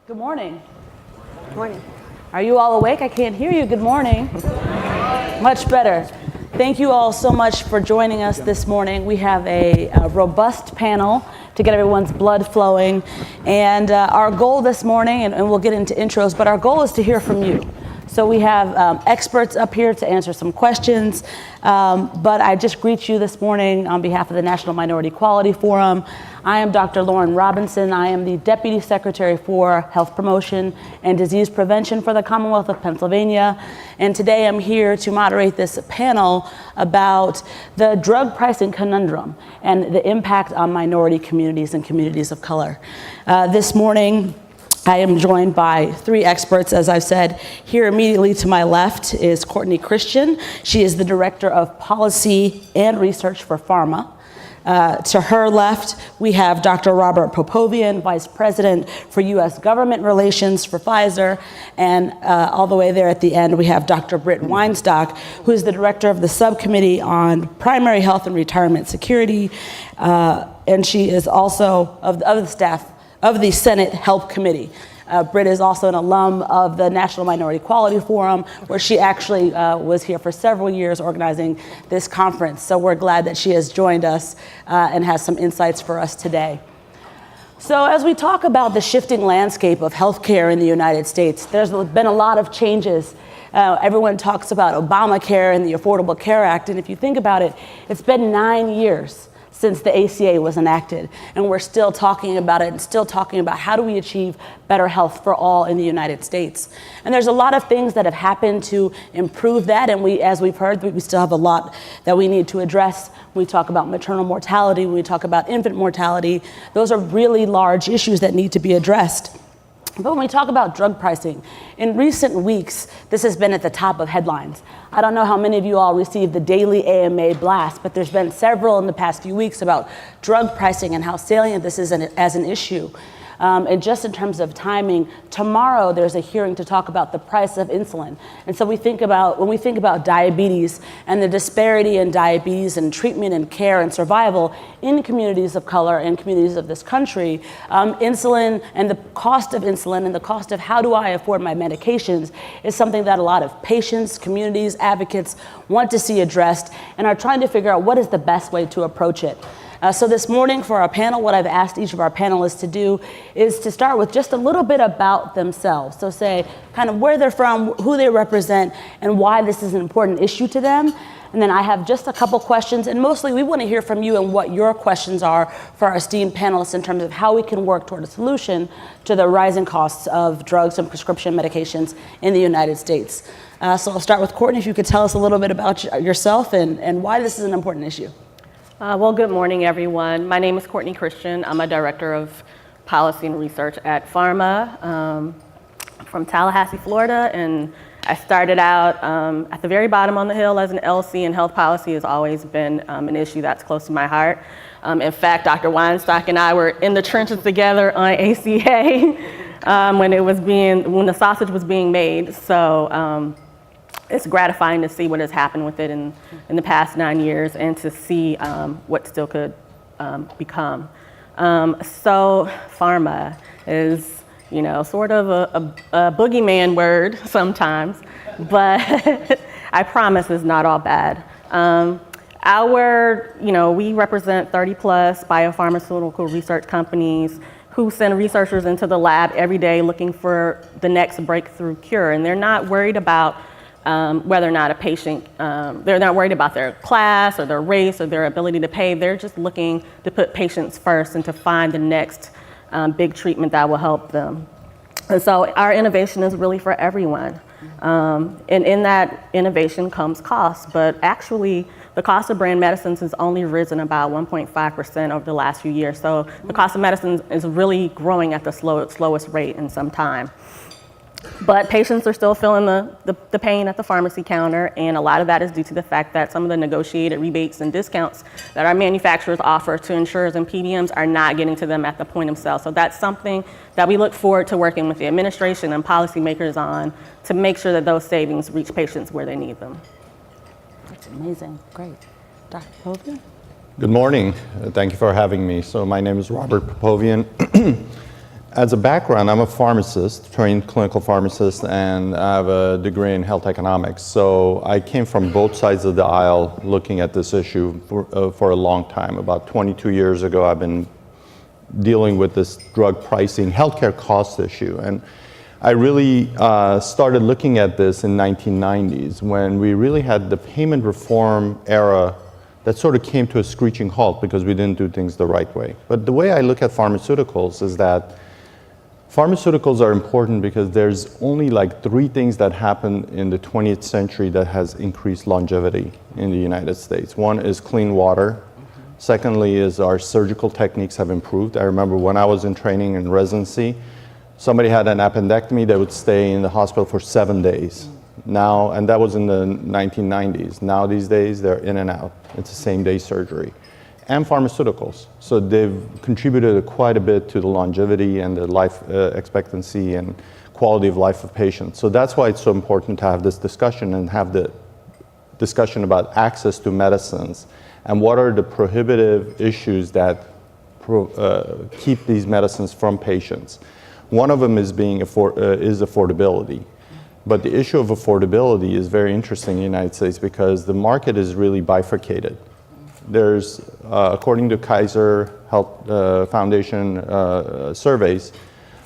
Good morning. Good morning. Are you all awake? I can't hear you. Good morning. Much better. Thank you all so much for joining us this morning. We have a robust panel to get everyone's blood flowing. And our goal this morning, and we'll get into intros, but our goal is to hear from you. So we have experts up here to answer some questions, but I just greet you this morning on behalf of the National Minority Equality Forum. I am Dr. Loren Robinson. I am the Deputy Secretary for Health Promotion and Disease Prevention for the Commonwealth of Pennsylvania. And today I'm here to moderate this panel about the drug pricing conundrum and the impact on minority communities and communities of color. This morning, I am joined by three experts, as I've said. Here immediately to my left is Courtney Christian. She is the Director of Policy and Research for Pharma. To her left, we have Dr. Robert Popovian, Vice President for U.S. Government Relations for Pfizer. And all the way there at the end, we have Dr. Britt Weinstock, who is the Director of the Subcommittee on Primary Health and Retirement Security. And she is also of the staff of the Senate Health Committee. Britt is also an alum of the National Minority Equality Forum, where she actually was here for several years organizing this conference. So we're glad that she has joined us and has some insights for us today. So as we talk about the shifting landscape of healthcare in the United States, there's been a lot of changes. Everyone talks about Obamacare and the Affordable Care Act, and if you think about it, it's been 9 years since the ACA was enacted, and we're still talking about it and still talking about how do we achieve better health for all in the United States. And there's a lot of things that have happened to improve that, and as we've heard, we still have a lot that we need to address. When we talk about maternal mortality, when we talk about infant mortality, those are really large issues that need to be addressed. But when we talk about drug pricing, in recent weeks, this has been at the top of headlines. I don't know how many of you all received the daily AMA blast, but there's been several in the past few weeks about drug pricing and how salient this is as an issue. And just in terms of timing, tomorrow there's a hearing to talk about the price of insulin. And so when we think about diabetes and the disparity in diabetes and treatment and care and survival in communities of color and communities of this country, insulin and the cost of insulin and the cost of how do I afford my medications is something that a lot of patients, communities, advocates want to see addressed and are trying to figure out what is the best way to approach it. So this morning for our panel, what I've asked each of our panelists to do is to start with just a little bit about themselves. So say kind of where they're from, who they represent, and why this is an important issue to them. And then I have just a couple questions, and mostly we want to hear from you and what your questions are for our esteemed panelists in terms of how we can work toward a solution to the rising costs of drugs and prescription medications in the United States. So I'll start with Courtney, if you could tell us a little bit about yourself and why this is an important issue. Well, good morning, everyone. My name is Courtney Christian. I'm a Director of Policy and Research at Pharma from Tallahassee, Florida, and I started out at the very bottom on the hill as an LC, and health policy has always been an issue that's close to my heart. In fact, Dr. Weinstock and I were in the trenches together on ACA when the sausage was being made. So it's gratifying to see what has happened with it in the past 9 years and to see what still could become. So pharma is, sort of a boogeyman word sometimes, but I promise it's not all bad. We represent 30 plus biopharmaceutical research companies who send researchers into the lab every day looking for the next breakthrough cure, and they're not worried about whether or not a patient, they're not worried about their class or their race or their ability to pay. They're just looking to put patients first and to find the next big treatment that will help them. And so our innovation is really for everyone. And in that innovation comes cost, but actually the cost of brand medicines has only risen about 1.5% over the last few years. So the cost of medicines is really growing at the slowest rate in some time. But patients are still feeling the pain at the pharmacy counter, and a lot of that is due to the fact that some of the negotiated rebates and discounts that our manufacturers offer to insurers and PBMs are not getting to them at the point of sale. So that's something that we look forward to working with the administration and policymakers on to make sure that those savings reach patients where they need them. That's amazing. Great. Dr. Popovian? Good morning. Thank you for having me. So my name is Robert Popovian. As a background, I'm a pharmacist, trained clinical pharmacist, and I have a degree in health economics. So I came from both sides of the aisle looking at this issue for a long time. About 22 years ago, I've been dealing with this drug pricing, healthcare cost issue. And I really started looking at this in 1990s when we really had the payment reform era that sort of came to a screeching halt because we didn't do things the right way. But the way I look at pharmaceuticals is that pharmaceuticals are important because there's only like 3 things that happened in the 20th century that has increased longevity in the United States. One is clean water. Secondly is our surgical techniques have improved. I remember when I was in training and residency, somebody had an appendectomy, they would stay in the hospital for 7 days. Now, and that was in the 1990s. Now these days, they're in and out. It's a same-day surgery. And pharmaceuticals. So they've contributed quite a bit to the longevity and the life expectancy and quality of life of patients. So that's why it's so important to have this discussion and have the discussion about access to medicines and what are the prohibitive issues that keep these medicines from patients. One of them is affordability. But the issue of affordability is very interesting in the United States because the market is really bifurcated. There's, according to Kaiser Health Foundation surveys,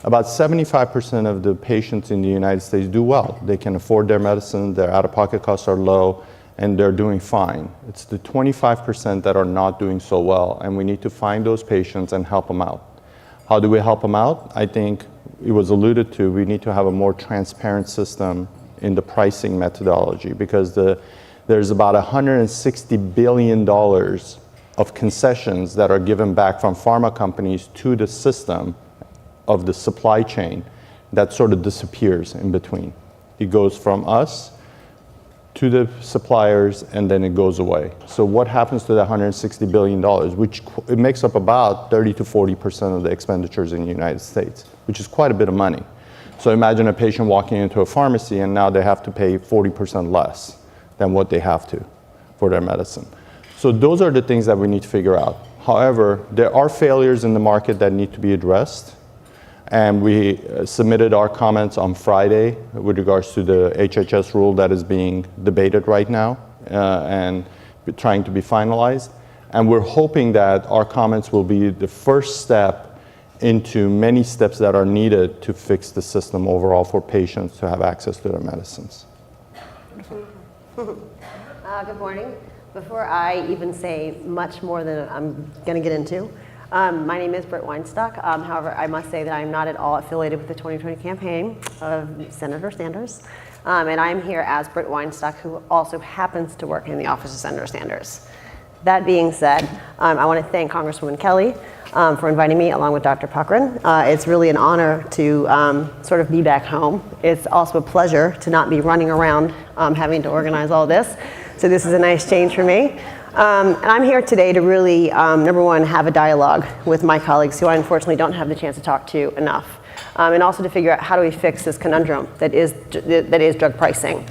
about 75% of the patients in the United States do well. They can afford their medicine, their out-of-pocket costs are low, and they're doing fine. It's the 25% that are not doing so well, and we need to find those patients and help them out. How do we help them out? I think it was alluded to, we need to have a more transparent system in the pricing methodology because there's about $160 billion of concessions that are given back from pharma companies to the system of the supply chain that sort of disappears in between. It goes from us to the suppliers and then it goes away. So what happens to that $160 billion, which it makes up about 30 to 40% of the expenditures in the United States, which is quite a bit of money. So imagine a patient walking into a pharmacy and now they have to pay 40% less than what they have to for their medicine. So those are the things that we need to figure out. However, there are failures in the market that need to be addressed. And we submitted our comments on Friday with regards to the HHS rule that is being debated right now and trying to be finalized. And we're hoping that our comments will be the first step into many steps that are needed to fix the system overall for patients to have access to their medicines. Good morning. Before I even say much more than I'm going to get into, my name is Britt Weinstock. However, I must say that I'm not at all affiliated with the 2020 campaign of Senator Sanders. And I'm here as Britt Weinstock, who also happens to work in the office of Senator Sanders. That being said, I want to thank Congresswoman Kelly for inviting me along with Dr. Puckrin. It's really an honor to sort of be back home. It's also a pleasure to not be running around having to organize all this. So this is a nice change for me. And I'm here today to really, number one, have a dialogue with my colleagues who I unfortunately don't have the chance to talk to enough. And also to figure out how do we fix this conundrum that is drug pricing.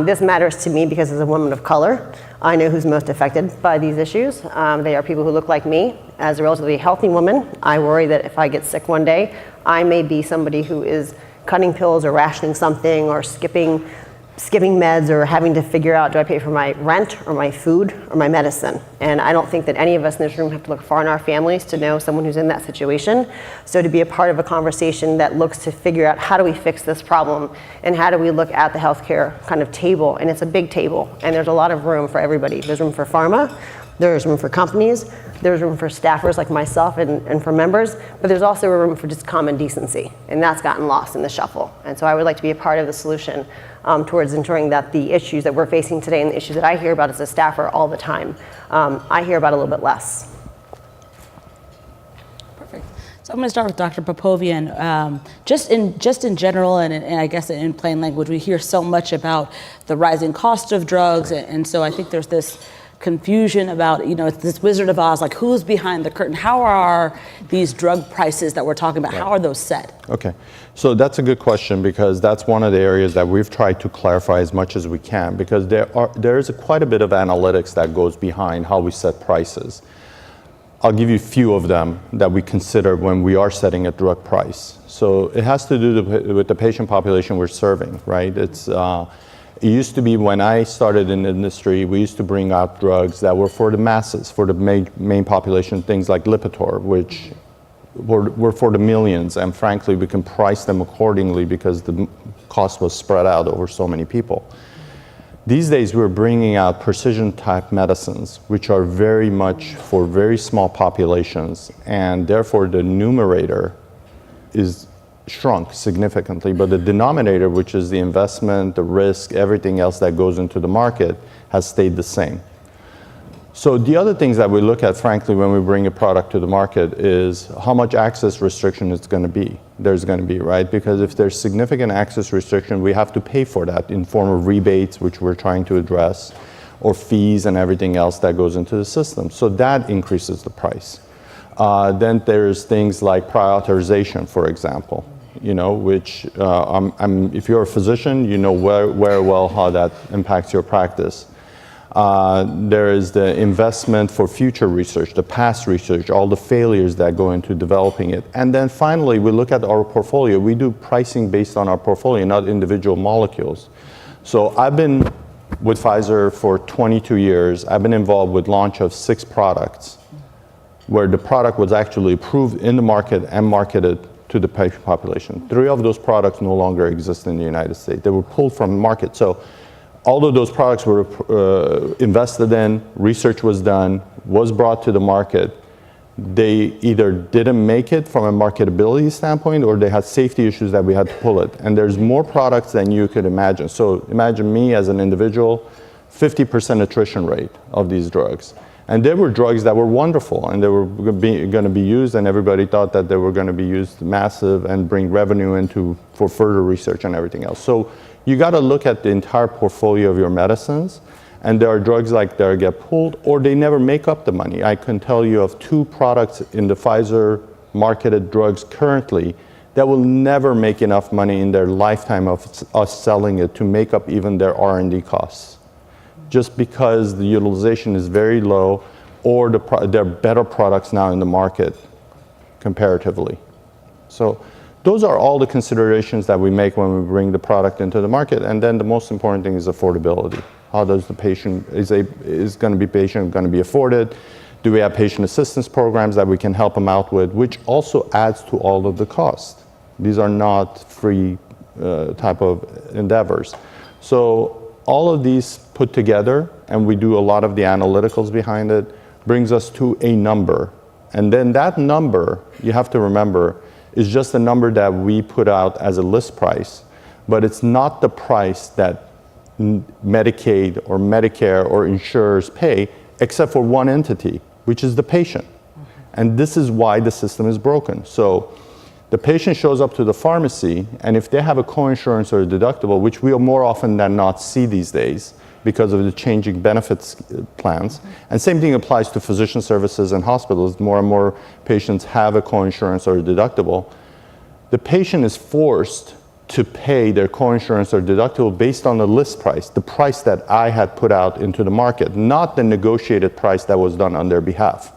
This matters to me because as a woman of color, I know who's most affected by these issues. They are people who look like me. As a relatively healthy woman, I worry that if I get sick one day, I may be somebody who is cutting pills or rationing something or skipping meds or having to figure out, do I pay for my rent or my food or my medicine? And I don't think that any of us in this room have to look far in our families to know someone who's in that situation. So to be a part of a conversation that looks to figure out how do we fix this problem and how do we look at the healthcare kind of table, and it's a big table and there's a lot of room for everybody. There's room for pharma, there's room for companies, there's room for staffers like myself and for members, but there's also a room for just common decency, and that's gotten lost in the shuffle. And so I would like to be a part of the solution towards ensuring that the issues that we're facing today and the issues that I hear about as a staffer all the time, I hear about a little bit less. Perfect. So I'm going to start with Dr. Popovian. Just in general, and I guess in plain language, we hear so much about the rising cost of drugs, and so I think there's this confusion about, it's this Wizard of Oz, like who's behind the curtain? How are these drug prices that we're talking about, how are those set? Okay, so that's a good question because that's one of the areas that we've tried to clarify as much as we can because there is quite a bit of analytics that goes behind how we set prices. I'll give you a few of them that we consider when we are setting a drug price. So it has to do with the patient population we're serving, right? It used to be when I started in the industry, we used to bring out drugs that were for the masses, for the main population, things like Lipitor, which were for the millions, and frankly, we can price them accordingly because the cost was spread out over so many people. These days, we're bringing out precision-type medicines, which are very much for very small populations, and therefore the numerator is shrunk significantly, but the denominator, which is the investment, the risk, everything else that goes into the market, has stayed the same. So the other things that we look at, frankly, when we bring a product to the market is how much access restriction there's going to be, right? Because if there's significant access restriction, we have to pay for that in form of rebates, which we're trying to address, or fees and everything else that goes into the system. So that increases the price. Then there's things like prior authorization, for example, which if you're a physician, you know very well how that impacts your practice. There is the investment for future research, the past research, all the failures that go into developing it. And then finally, we look at our portfolio. We do pricing based on our portfolio, not individual molecules. So I've been with Pfizer for 22 years. I've been involved with launch of 6 products where the product was actually approved in the market and marketed to the patient population. 3 of those products no longer exist in the United States. They were pulled from the market. So all of those products were invested in, research was done, was brought to the market. They either didn't make it from a marketability standpoint or they had safety issues that we had to pull it. And there's more products than you could imagine. So imagine me as an individual, 50% attrition rate of these drugs. And there were drugs that were wonderful and they were going to be used, and everybody thought that they were going to be used massive and bring revenue for further research and everything else. So you got to look at the entire portfolio of your medicines, and there are drugs like that get pulled or they never make up the money. I can tell you of 2 products in the Pfizer marketed drugs currently that will never make enough money in their lifetime of us selling it to make up even their R&D costs, just because the utilization is very low or there are better products now in the market comparatively. So those are all the considerations that we make when we bring the product into the market. And then the most important thing is affordability. How does the patient, is going to be afforded? Do we have patient assistance programs that we can help them out with, which also adds to all of the cost? These are not free type of endeavors. So all of these put together, and we do a lot of the analyticals behind it, brings us to a number. And then that number, you have to remember, is just a number that we put out as a list price, but it's not the price that Medicaid or Medicare or insurers pay, except for one entity, which is the patient. And this is why the system is broken. So the patient shows up to the pharmacy, and if they have a coinsurance or a deductible, which we more often than not see these days because of the changing benefits plans, and same thing applies to physician services and hospitals. More and more patients have a coinsurance or a deductible. The patient is forced to pay their coinsurance or deductible based on the list price, the price that I had put out into the market, not the negotiated price that was done on their behalf.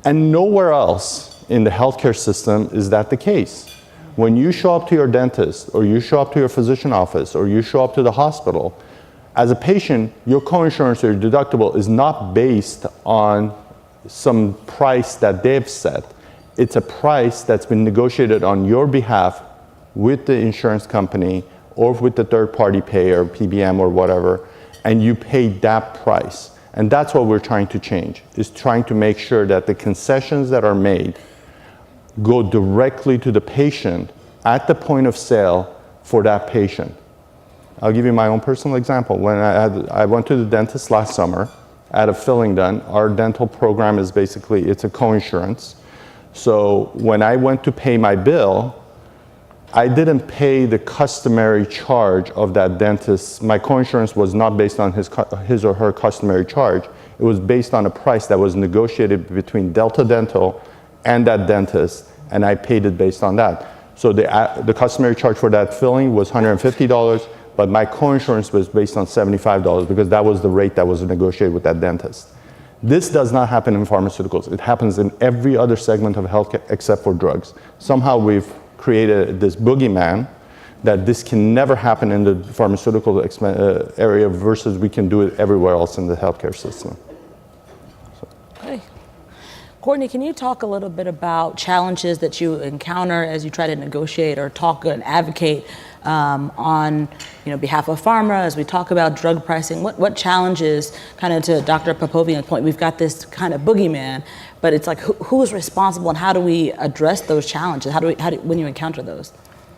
And nowhere else in the healthcare system is that the case. When you show up to your dentist, or you show up to your physician office, or you show up to the hospital, as a patient, your coinsurance or your deductible is not based on some price that they've set. It's a price that's been negotiated on your behalf with the insurance company or with the third-party payer, PBM or whatever, and you pay that price. And that's what we're trying to change, is trying to make sure that the concessions that are made go directly to the patient at the point of sale for that patient. I'll give you my own personal example. When I went to the dentist last summer, I had a filling done. Our dental program is basically, it's a coinsurance. So when I went to pay my bill, I didn't pay the customary charge of that dentist. My coinsurance was not based on his or her customary charge. It was based on a price that was negotiated between Delta Dental and that dentist, and I paid it based on that. So the customary charge for that filling was $150, but my coinsurance was based on $75 because that was the rate that was negotiated with that dentist. This does not happen in pharmaceuticals. It happens in every other segment of healthcare except for drugs. Somehow we've created this boogeyman that this can never happen in the pharmaceutical area versus we can do it everywhere else in the healthcare system. Okay. Courtney, can you talk a little bit about challenges that you encounter as you try to negotiate or talk and advocate on behalf of pharma as we talk about drug pricing? What challenges, kind of to Dr. Popovian's point, we've got this kind of boogeyman, but it's like who is responsible and how do we address those challenges? When you encounter those?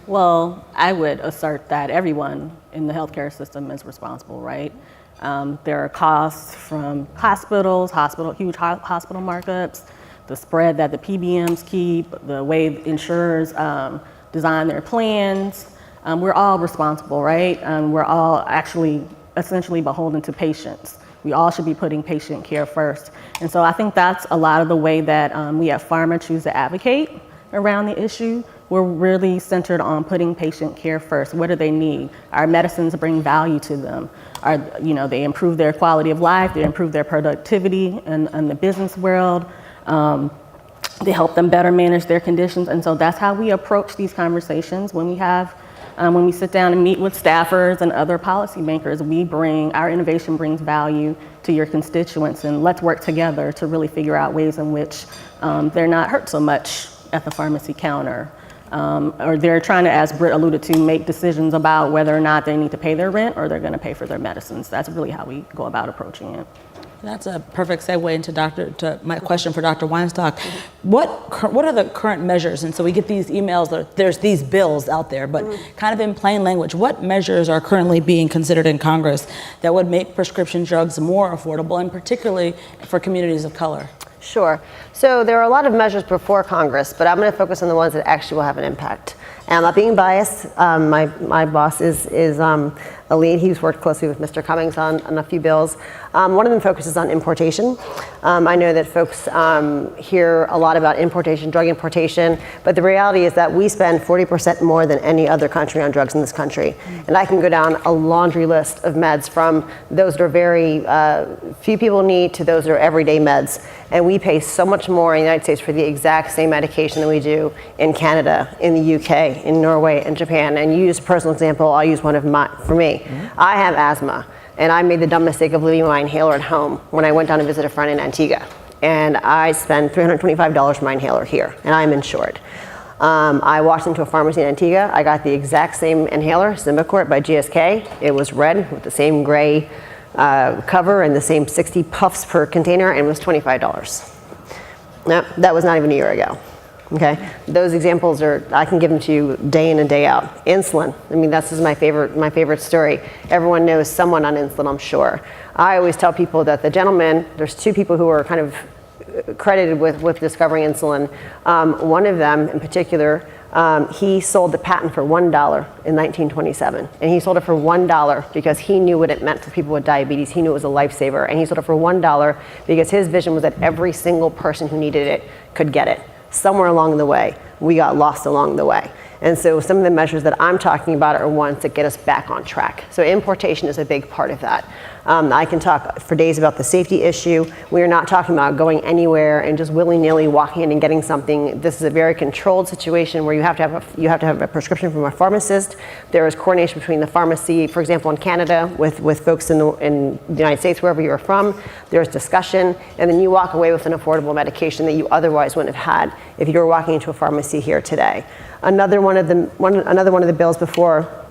Well, I would assert that everyone in the healthcare system is responsible, right? There are costs from hospitals, huge hospital markups, the spread that the PBMs keep, the way insurers design their plans. We're all responsible, right? We're all actually essentially beholden to patients. We all should be putting patient care first. And so I think that's a lot of the way that we at Pharma choose to advocate around the issue. We're really centered on putting patient care first. What do they need? Our medicines bring value to them. They improve their quality of life, they improve their productivity in the business world. They help them better manage their conditions. And so that's how we approach these conversations when we sit down and meet with staffers and other policymakers. Our innovation brings value to your constituents, and let's work together to really figure out ways in which they're not hurt so much at the pharmacy counter. Or they're trying to, as Britt alluded to, make decisions about whether or not they need to pay their rent or they're going to pay for their medicines. That's really how we go about approaching it. That's a perfect segue into my question for Dr. Weinstock. What are the current measures? And so we get these emails, there's these bills out there, but kind of in plain language, what measures are currently being considered in Congress that would make prescription drugs more affordable, and particularly for communities of color? Sure. So there are a lot of measures before Congress, but I'm going to focus on the ones that actually will have an impact. And I'm not being biased. My boss is a lead. He's worked closely with Mr. Cummings on a few bills. One of them focuses on importation. I know that folks hear a lot about importation, drug importation, but the reality is that we spend 40% more than any other country on drugs in this country. And I can go down a laundry list of meds from those that are very few people need to those that are everyday meds. And we pay so much more in the United States for the exact same medication that we do in Canada, in the UK, in Norway, and Japan. And you use a personal example, I'll use one of mine for me. I have asthma, and I made the dumb mistake of leaving my inhaler at home when I went down to visit a friend in Antigua. And I spent $325 for my inhaler here, and I'm insured. I walked into a pharmacy in Antigua. I got the exact same inhaler, Symbicort by GSK. It was red with the same gray cover and the same 60 puffs per container, and it was $25. No, that was not even a year ago. Okay, those examples I can give them to you day in and day out. Insulin, I mean, this is my favorite story. Everyone knows someone on insulin, I'm sure. I always tell people that there's two people who are kind of credited with discovering insulin. One of them in particular, he sold the patent for $1 in 1927. And he sold it for $1 because he knew what it meant for people with diabetes. He knew it was a lifesaver. And he sold it for $1 because his vision was that every single person who needed it could get it. Somewhere along the way, we got lost along the way. And so some of the measures that I'm talking about are ones that get us back on track. So importation is a big part of that. I can talk for days about the safety issue. We are not talking about going anywhere and just willy-nilly walking in and getting something. This is a very controlled situation where you have to have a prescription from a pharmacist. There is coordination between the pharmacy, for example, in Canada, with folks in the United States, wherever you're from. There's discussion, and then you walk away with an affordable medication that you otherwise wouldn't have had if you were walking into a pharmacy here today. Another one of the bills before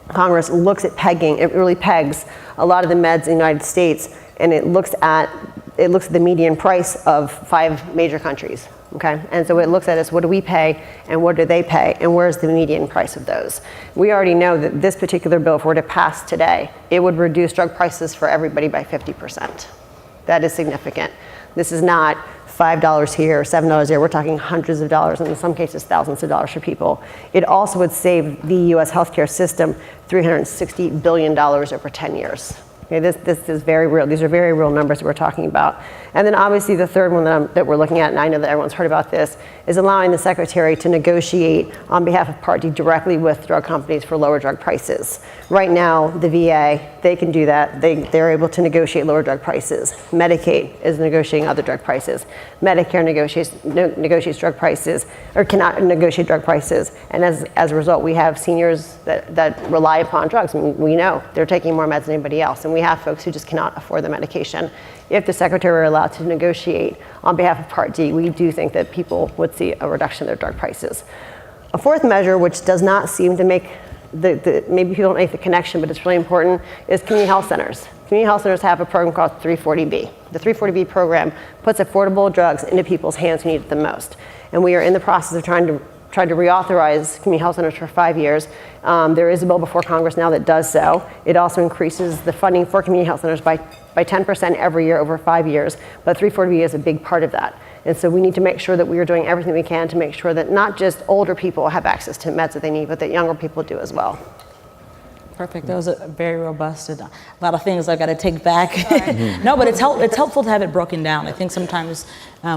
Congress looks at pegging. It really pegs a lot of the meds in the United States, and it looks at the median price of 5 major countries. Okay, and so it looks at us, what do we pay and what do they pay, and where's the median price of those? We already know that this particular bill, if it were to pass today, it would reduce drug prices for everybody by 50%. That is significant. This is not $5 here, $7 there. We're talking hundreds of dollars, and in some cases thousands of dollars for people. It also would save the U.S. healthcare system $360 billion over 10 years. Okay, this is very real. These are very real numbers that we're talking about. And then obviously the third one that we're looking at, and I know that everyone's heard about this, is allowing the secretary to negotiate on behalf of Part D directly with drug companies for lower drug prices. Right now, the VA, they can do that. They're able to negotiate lower drug prices. Medicaid is negotiating other drug prices. Medicare negotiates drug prices, or cannot negotiate drug prices. And as a result, we have seniors that rely upon drugs. And we know they're taking more meds than anybody else. And we have folks who just cannot afford the medication. If the secretary were allowed to negotiate on behalf of Part D, we do think that people would see a reduction in their drug prices. A fourth measure, which does not seem to make maybe people don't make the connection, but it's really important, is community health centers. Community health centers have a program called 340B. The 340B program puts affordable drugs into people's hands who need it the most. And we are in the process of trying to reauthorize community health centers for 5 years. There is a bill before Congress now that does so. It also increases the funding for community health centers by 10% every year over 5 years, but 340B is a big part of that. And so we need to make sure that we are doing everything we can to make sure that not just older people have access to meds that they need, but that younger people do as well. Perfect. That was a very robust, a lot of things I've got to take back. No, but it's helpful to have it broken down. I think sometimes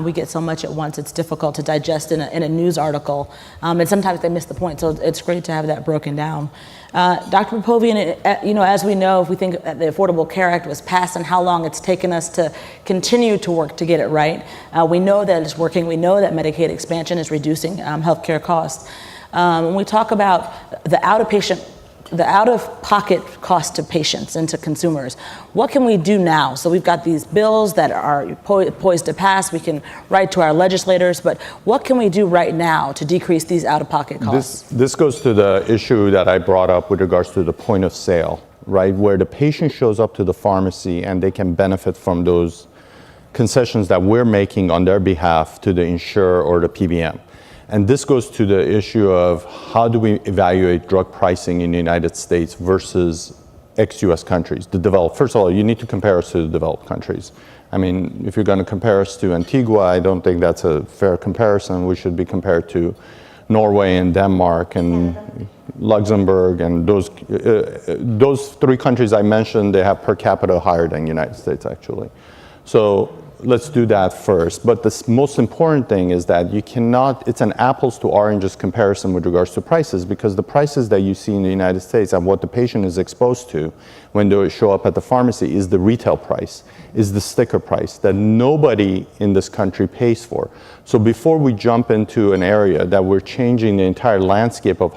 we get so much at once, it's difficult to digest in a news article, and sometimes they miss the point. So it's great to have that broken down. Dr. Popovian, as we know, if we think that the Affordable Care Act was passed and how long it's taken us to continue to work to get it right, we know that it's working. We know that Medicaid expansion is reducing healthcare costs. When we talk about the out-of-pocket cost to patients and to consumers, what can we do now? So we've got these bills that are poised to pass. We can write to our legislators, but what can we do right now to decrease these out-of-pocket costs? This goes to the issue that I brought up with regards to the point of sale, right? Where the patient shows up to the pharmacy and they can benefit from those concessions that we're making on their behalf to the insurer or the PBM. And this goes to the issue of how do we evaluate drug pricing in the United States versus ex-US countries, the developed. First of all, you need to compare us to the developed countries. I mean, if you're going to compare us to Antigua, I don't think that's a fair comparison. We should be compared to Norway and Denmark and Luxembourg, and those three countries I mentioned, they have per capita higher than the United States, actually. So let's do that first. But the most important thing is that it's an apples to oranges comparison with regards to prices, because the prices that you see in the United States and what the patient is exposed to when they show up at the pharmacy is the retail price, is the sticker price that nobody in this country pays for. So before we jump into an area that we're changing the entire landscape of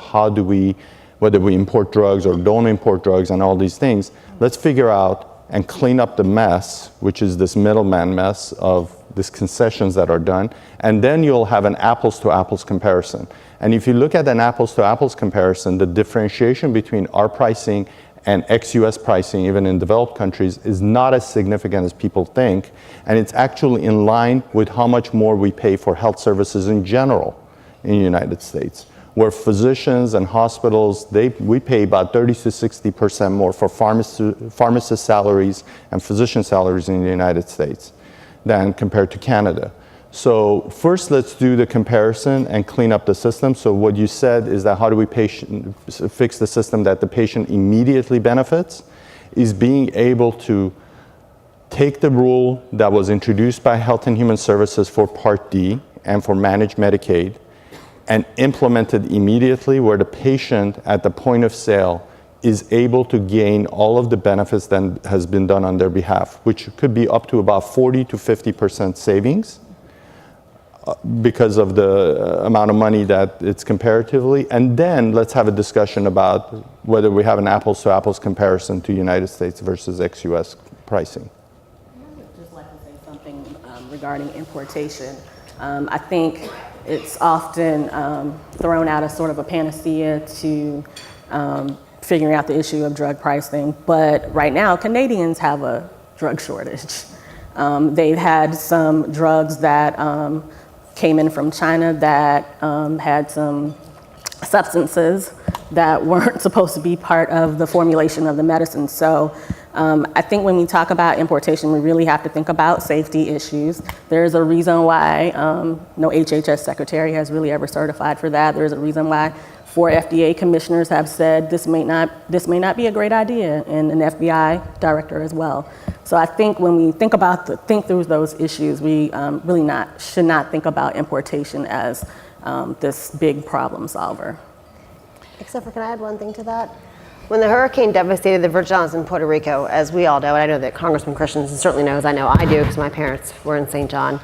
whether we import drugs or don't import drugs and all these things, let's figure out and clean up the mess, which is this middleman mess of these concessions that are done, and then you'll have an apples to apples comparison. And if you look at an apples to apples comparison, the differentiation between our pricing and ex-US pricing, even in developed countries, is not as significant as people think, and it's actually in line with how much more we pay for health services in general in the United States, where physicians and hospitals, we pay about 30 to 60% more for pharmacist salaries and physician salaries in the United States than compared to Canada. So first, let's do the comparison and clean up the system. So what you said is that how do we fix the system that the patient immediately benefits, is being able to take the rule that was introduced by Health and Human Services for Part D and for managed Medicaid, and implemented immediately, where the patient at the point of sale is able to gain all of the benefits that has been done on their behalf, which could be up to about 40 to 50% savings because of the amount of money that it's comparatively. And then let's have a discussion about whether we have an apples to apples comparison to United States versus ex-US pricing. I would just like to say something regarding importation. I think it's often thrown out as sort of a panacea to figuring out the issue of drug pricing. But right now, Canadians have a drug shortage. They've had some drugs that came in from China that had some substances that weren't supposed to be part of the formulation of the medicine. So I think when we talk about importation, we really have to think about safety issues. There's a reason why no HHS secretary has really ever certified for that. There's a reason why 4 FDA commissioners have said this may not be a great idea, and an FBI director as well. So I think when we think through those issues, we really should not think about importation as this big problem solver. Except for, can I add one thing to that? When the hurricane devastated the Virgin Islands and Puerto Rico, as we all know, and I know that Congressman Christensen certainly knows, I know I do because my parents were in St. John,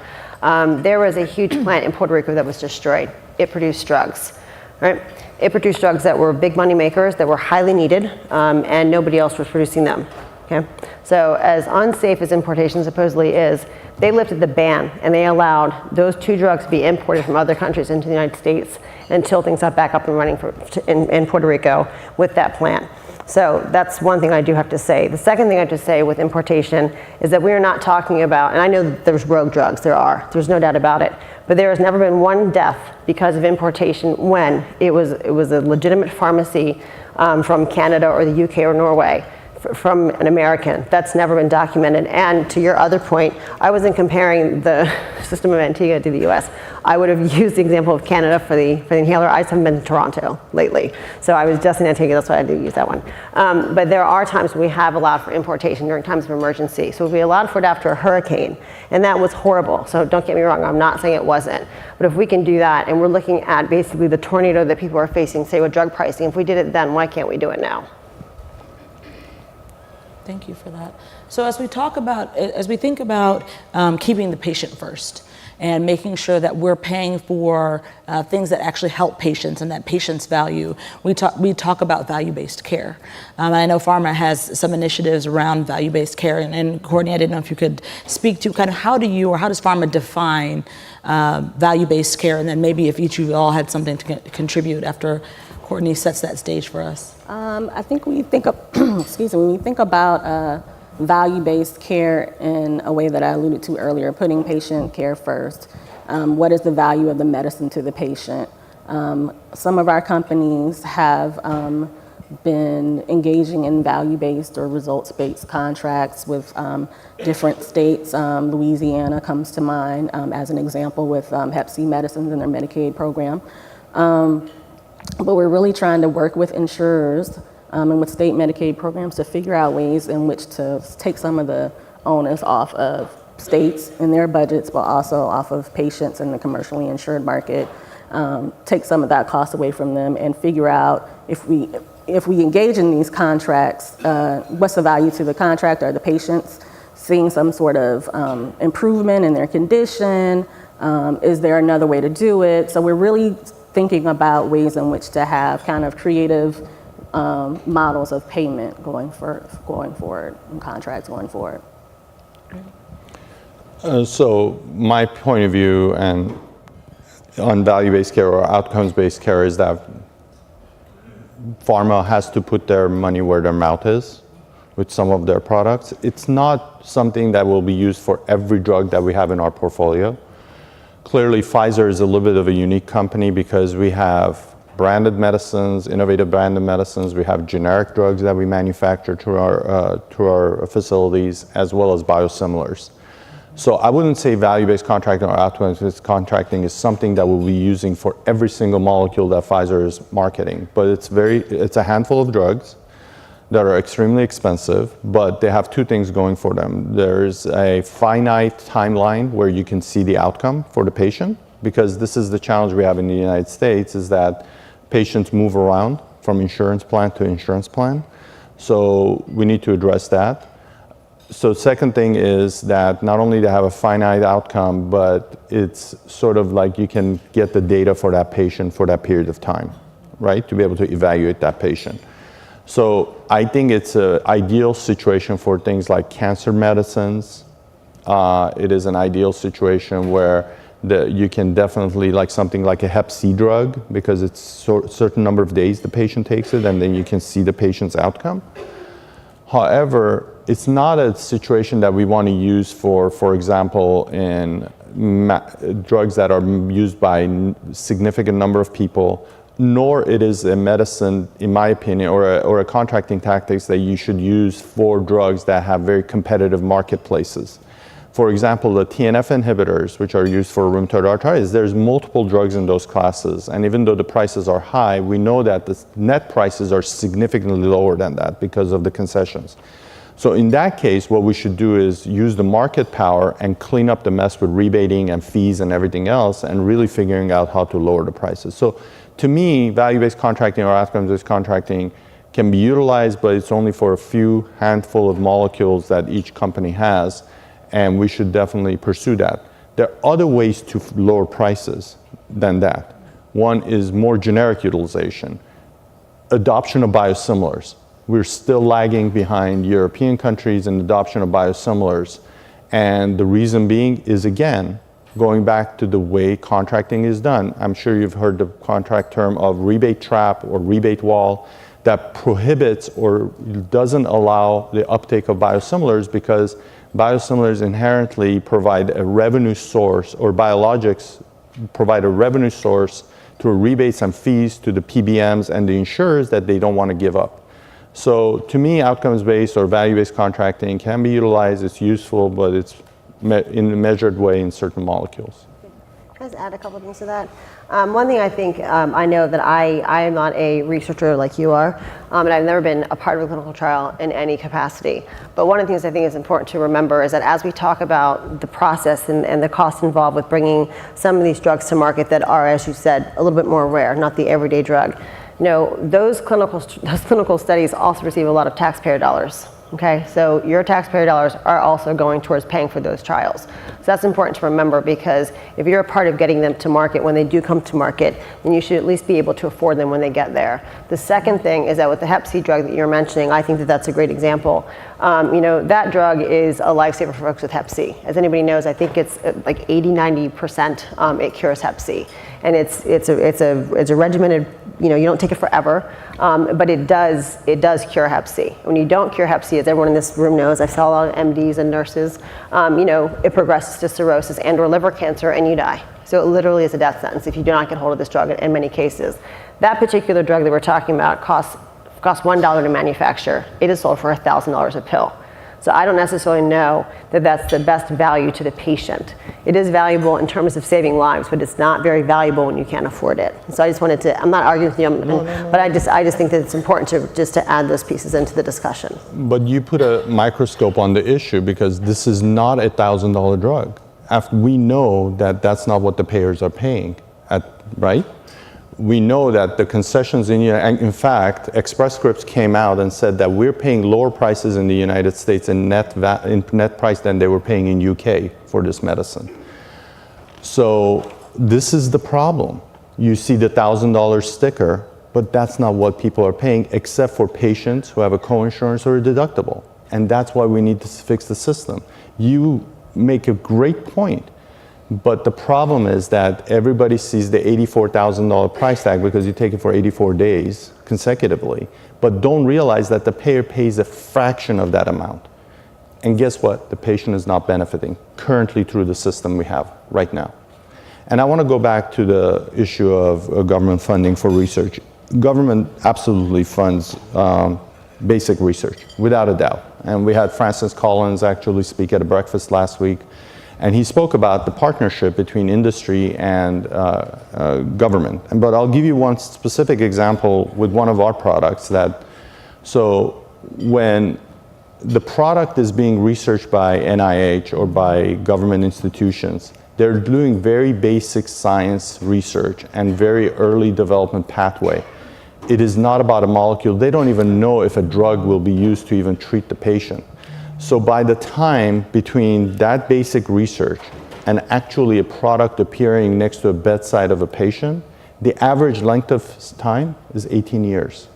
there was a huge plant in Puerto Rico that was destroyed. It produced drugs, right? It produced drugs that were big money makers, that were highly needed, and nobody else was producing them, okay? So as unsafe as importation supposedly is, they lifted the ban and they allowed those 2 drugs to be imported from other countries into the United States until things got back up and running in Puerto Rico with that plant. So that's one thing I do have to say. The second thing I have to say with importation is that we are not talking about, and I know that there's rogue drugs, there's no doubt about it, but there has never been one death because of importation when it was a legitimate pharmacy from Canada or the UK or Norway from an American. That's never been documented. And to your other point, I wasn't comparing the system of Antigua to the US. I would have used the example of Canada for the inhaler. I just haven't been to Toronto lately. So I was just in Antigua, that's why I did use that one. But there are times when we have allowed for importation during times of emergency. So we allowed for it after a hurricane, and that was horrible. So don't get me wrong, I'm not saying it wasn't. But if we can do that, and we're looking at basically the tornado that people are facing, say with drug pricing, if we did it then, why can't we do it now? Thank you for that. So as we think about keeping the patient first and making sure that we're paying for things that actually help patients and that patients value, we talk about value-based care. I know pharma has some initiatives around value-based care, and Courtney, I didn't know if you could speak to kind of how does pharma define value-based care, and then maybe if each of you all had something to contribute after Courtney sets that stage for us. I think when you think of, when you think about value-based care in a way that I alluded to earlier, putting patient care first, what is the value of the medicine to the patient? Some of our companies have been engaging in value-based or results-based contracts with different states. Louisiana comes to mind as an example with Hep C medicines and their Medicaid program. But we're really trying to work with insurers and with state Medicaid programs to figure out ways in which to take some of the onus off of states and their budgets, but also off of patients in the commercially insured market, take some of that cost away from them and figure out if we engage in these contracts, what's the value to the contract? Are the patients seeing some sort of improvement in their condition? Is there another way to do it? So we're really thinking about ways in which to have kind of creative models of payment going forward and contracts going forward. So my point of view and on value-based care or outcomes-based care is that pharma has to put their money where their mouth is with some of their products. It's not something that will be used for every drug that we have in our portfolio. Clearly, Pfizer is a little bit of a unique company because we have branded medicines, innovative branded medicines. We have generic drugs that we manufacture through our facilities, as well as biosimilars. So I wouldn't say value-based contracting or outcomes-based contracting is something that we'll be using for every single molecule that Pfizer is marketing. But it's a handful of drugs that are extremely expensive, but they have 2 things going for them. There's a finite timeline where you can see the outcome for the patient, because this is the challenge we have in the United States, is that patients move around from insurance plan to insurance plan. So we need to address that. So second thing is that not only they have a finite outcome, but it's sort of like you can get the data for that patient for that period of time, right? To be able to evaluate that patient. So I think it's an ideal situation for things like cancer medicines. It is an ideal situation where you can definitely, like something like a Hep C drug, because it's a certain number of days the patient takes it, and then you can see the patient's outcome. However, it's not a situation that we want to use for example, in drugs that are used by a significant number of people nor it is a medicine, in my opinion, or a contracting tactics that you should use for drugs that have very competitive marketplaces. For example, the TNF inhibitors, which are used for rheumatoid arthritis, there's multiple drugs in those classes. And even though the prices are high, we know that the net prices are significantly lower than that because of the concessions. So in that case, what we should do is use the market power and clean up the mess with rebating and fees and everything else, and really figuring out how to lower the prices. So to me, value-based contracting or outcomes-based contracting can be utilized, but it's only for a few handful of molecules that each company has. And we should definitely pursue that. There are other ways to lower prices than that. One is more generic utilization, adoption of biosimilars. We're still lagging behind European countries in adoption of biosimilars. And the reason being is, again, going back to the way contracting is done. I'm sure you've heard the contract term of rebate trap or rebate wall that prohibits or doesn't allow the uptake of biosimilars, because biosimilars inherently provide a revenue source, or biologics provide a revenue source through rebates and fees to the PBMs and the insurers that they don't want to give up. So to me, outcomes-based or value-based contracting can be utilized. It's useful, but it's in a measured way in certain molecules. Can I just add a couple things to that? One thing I think, I know that I am not a researcher like you are, and I've never been a part of a clinical trial in any capacity. But one of the things I think is important to remember is that as we talk about the process and the cost involved with bringing some of these drugs to market that are, as you said, a little bit more rare, not the everyday drug, you know, those clinical studies also receive a lot of taxpayer dollars. Okay, so your taxpayer dollars are also going towards paying for those trials. So that's important to remember, because if you're a part of getting them to market, when they do come to market, then you should at least be able to afford them when they get there. The second thing is that with the Hep C drug that you're mentioning, I think that that's a great example. You know, that drug is a lifesaver for folks with Hep C. As anybody knows, I think it's like 80–90% it cures Hep C. And it's a regimented, you know, you don't take it forever, but it does cure Hep C. When you don't cure Hep C, as everyone in this room knows, I saw a lot of MDs and nurses, you know, it progresses to cirrhosis and or liver cancer, and you die. So it literally is a death sentence if you do not get hold of this drug in many cases. That particular drug that we're talking about costs $1 to manufacture. It is sold for $1,000 a pill. So I don't necessarily know that that's the best value to the patient. It is valuable in terms of saving lives, but it's not very valuable when you can't afford it. So I just wanted to, I'm not arguing with you, but I just think that it's important to add those pieces into the discussion. But you put a microscope on the issue, because this is not a $1,000 drug. We know that that's not what the payers are paying, right? We know that the concessions in fact, Express Scripts came out and said that we're paying lower prices in the United States in net price than they were paying in UK for this medicine. So this is the problem. You see the $1,000 sticker, but that's not what people are paying, except for patients who have a coinsurance or a deductible. And that's why we need to fix the system. You make a great point. But the problem is that everybody sees the $84,000 price tag because you take it for 84 days consecutively, but don't realize that the payer pays a fraction of that amount. And guess what? The patient is not benefiting currently through the system we have right now. And I want to go back to the issue of government funding for research. Government absolutely funds basic research, without a doubt. And we had Francis Collins actually speak at a breakfast last week. And he spoke about the partnership between industry and government. But I'll give you one specific example with one of our products. So when the product is being researched by NIH or by government institutions, they're doing very basic science research and very early development pathway. It is not about a molecule. They don't even know if a drug will be used to even treat the patient. So by the time between that basic research and actually a product appearing next to a bedside of a patient, the average length of time is 18 years.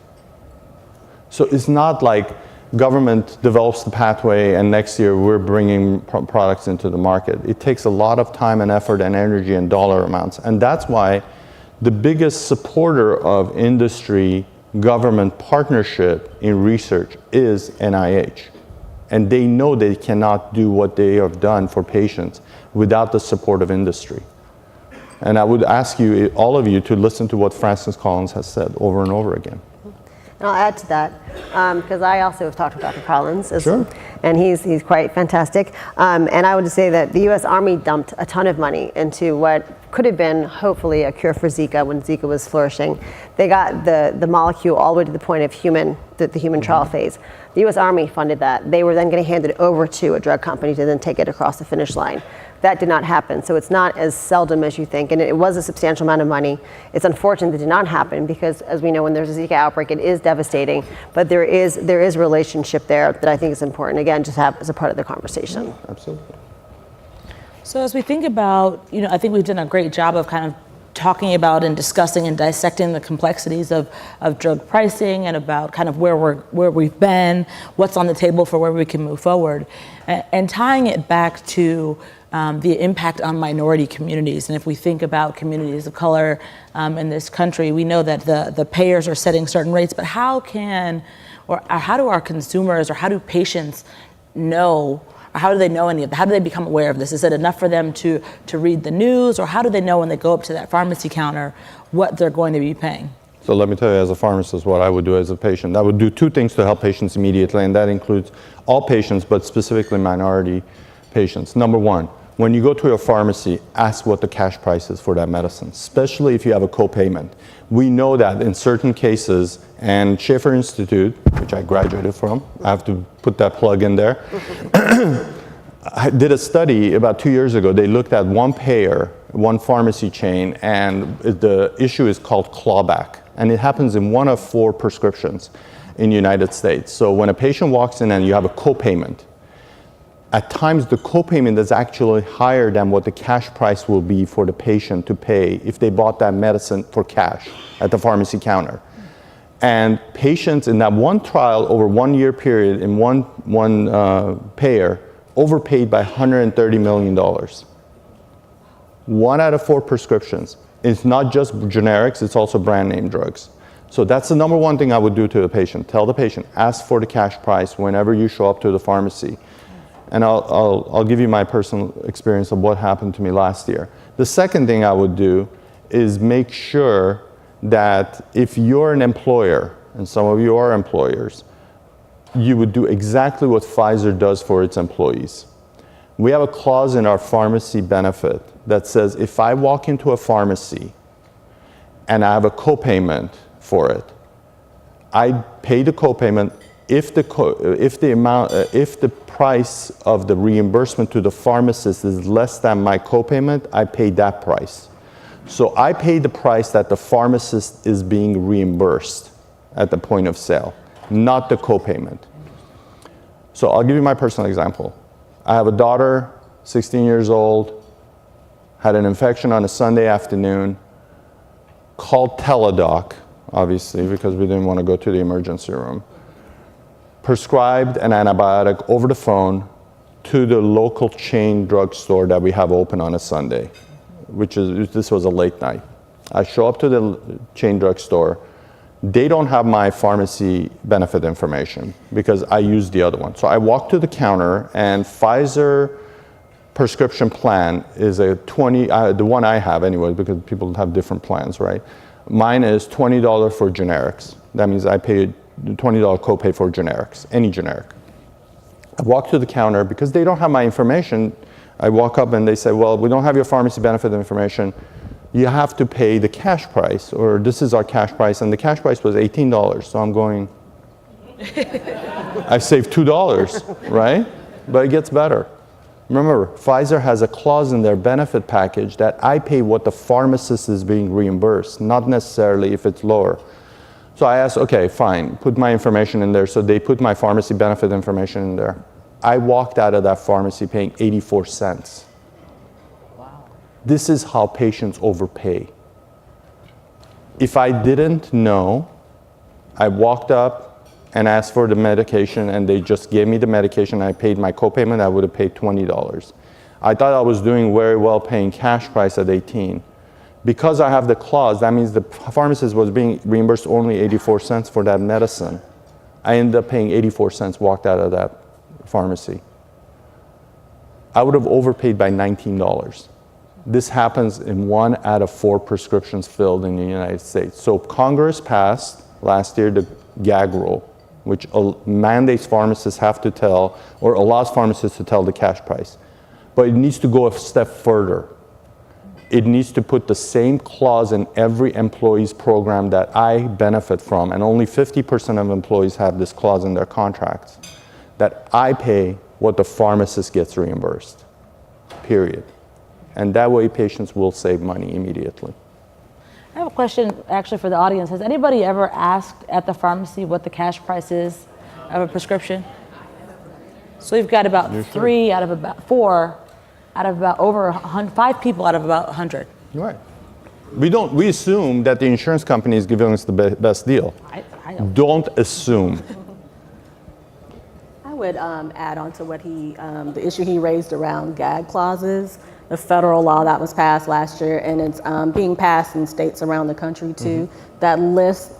So it's not like government develops the pathway and next year we're bringing products into the market. It takes a lot of time and effort and energy and dollar amounts. And that's why the biggest supporter of industry government partnership in research is NIH. And they know they cannot do what they have done for patients without the support of industry. And I would ask you, all of you, to listen to what Francis Collins has said over and over again. And I'll add to that, because I also have talked with Dr. Collins, Sure. and he's quite fantastic. And I would just say that the U.S. Army dumped a ton of money into what could have been, hopefully, a cure for Zika when Zika was flourishing. They got the molecule all the way to the point of the human trial phase. The U.S. Army funded that. They were then getting handed over to a drug company to then take it across the finish line. That did not happen, so it's not as seldom as you think, and it was a substantial amount of money. It's unfortunate that it did not happen because, as we know, when there's a Zika outbreak, it is devastating, but there is a relationship there that I think is important, again, just have as a part of the conversation. Absolutely. So as we think about, I think we've done a great job of kind of talking about and discussing and dissecting the complexities of drug pricing and about kind of where we've been, what's on the table for where we can move forward, and tying it back to the impact on minority communities. And if we think about communities of color in this country, we know that the payers are setting certain rates, but how do our consumers or how do patients know, or how do they know any of that? How do they become aware of this? Is it enough for them to read the news, or how do they know when they go up to that pharmacy counter what they're going to be paying? So let me tell you, as a pharmacist, what I would do as a patient. I would do two things to help patients immediately, and that includes all patients, but specifically minority patients. Number one, when you go to your pharmacy, ask what the cash price is for that medicine, especially if you have a co-payment. We know that in certain cases, and Schaefer Institute, which I graduated from, I have to put that plug in there, I did a study about 2 years ago. They looked at one payer, one pharmacy chain, and the issue is called clawback. And it happens in 1 of 4 prescriptions in the United States. So when a patient walks in and you have a co-payment, at times the co-payment is actually higher than what the cash price will be for the patient to pay if they bought that medicine for cash at the pharmacy counter. And patients in that one trial over 1 year period in one payer overpaid by $130 million. 1 out of 4 prescriptions. It's not just generics, it's also brand name drugs. So that's the number one thing I would do to the patient. Tell the patient, ask for the cash price whenever you show up to the pharmacy. And I'll give you my personal experience of what happened to me last year. The second thing I would do is make sure that if you're an employer, and some of you are employers, you would do exactly what Pfizer does for its employees. We have a clause in our pharmacy benefit that says if I walk into a pharmacy and I have a copayment for it, I pay the copayment. If the price of the reimbursement to the pharmacist is less than my copayment, I pay that price. So I pay the price that the pharmacist is being reimbursed at the point of sale, not the copayment. So I'll give you my personal example. I have a daughter, 16 years old, had an infection on a Sunday afternoon, called Teladoc, obviously, because we didn't want to go to the emergency room, prescribed an antibiotic over the phone to the local chain drugstore that we have open on a Sunday, this was a late night. I show up to the chain drugstore. They don't have my pharmacy benefit information because I used the other one. So I walk to the counter, and Pfizer prescription plan is a the one I have anyway, because people have different plans, right? Mine is $20 for generics. That means I pay $20 copay for generics, any generic. I walk to the counter because they don't have my information. I walk up and they say, well, we don't have your pharmacy benefit information. You have to pay the cash price, or this is our cash price, and the cash price was $18. So I'm going, I saved $2, right? But it gets better. Remember, Pfizer has a clause in their benefit package that I pay what the pharmacist is being reimbursed, not necessarily if it's lower. So I asked, okay, fine, put my information in there. So they put my pharmacy benefit information in there. I walked out of that pharmacy paying 84 cents. Wow. This is how patients overpay. If I didn't know, I walked up and asked for the medication, and they just gave me the medication. I paid my copayment. I would have paid $20. I thought I was doing very well paying cash price at 18. Because I have the clause, that means the pharmacist was being reimbursed only 84 cents for that medicine. I ended up paying 84 cents, walked out of that pharmacy. I would have overpaid by $19. This happens in 1 out of 4 prescriptions filled in the United States. So Congress passed last year the gag rule, which mandates pharmacists have to tell, or allows pharmacists to tell the cash price. But it needs to go a step further. It needs to put the same clause in every employee's program that I benefit from, and only 50% of employees have this clause in their contracts, that I pay what the pharmacist gets reimbursed, period. And that way patients will save money immediately. I have a question actually for the audience. Has anybody ever asked at the pharmacy what the cash price is of a prescription? So we've got about 3 out of about 4 out of about over 5 people out of about 100. Right. We assume that the insurance company is giving us the best deal. I Don't assume. I would add on to what the issue he raised around gag clauses, the federal law that was passed last year, and it's being passed in states around the country too, that lists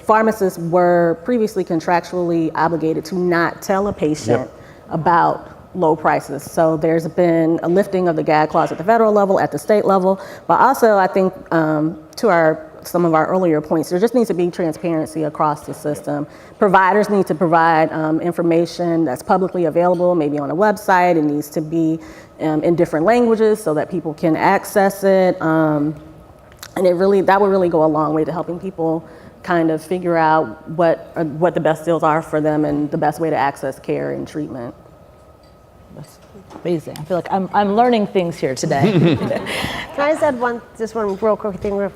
pharmacists were previously contractually obligated to not tell a patient about low prices. So there's been a lifting of the gag clause at the federal level, at the state level, but also I think to some of our earlier points, there just needs to be transparency across the system. Providers need to provide information that's publicly available, maybe on a website. It needs to be in different languages so that people can access it. And that would really go a long way to helping people kind of figure out what the best deals are for them and the best way to access care and treatment. That's amazing. I feel like I'm learning things here today. Can I just add one real quick thing?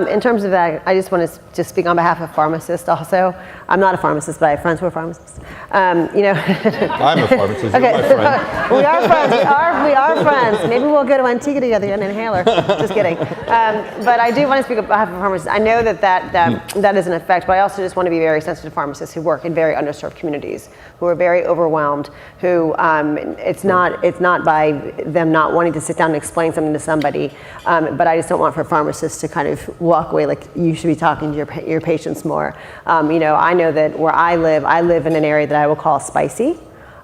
In terms of that, I just want to just speak on behalf of pharmacists also. I'm not a pharmacist, but I have friends who are pharmacists. I'm a pharmacist, you're my friend. We are friends, we are friends. Maybe we'll go to Antigua together and inhaler. Just kidding. But I do want to speak on behalf of pharmacists. I know that is an effect, but I also just want to be very sensitive to pharmacists who work in very underserved communities, who are very overwhelmed, who it's not by them not wanting to sit down and explain something to somebody, but I just don't want for pharmacists to kind of walk away like you should be talking to your patients more. I know that where I live in an area that I will call spicy.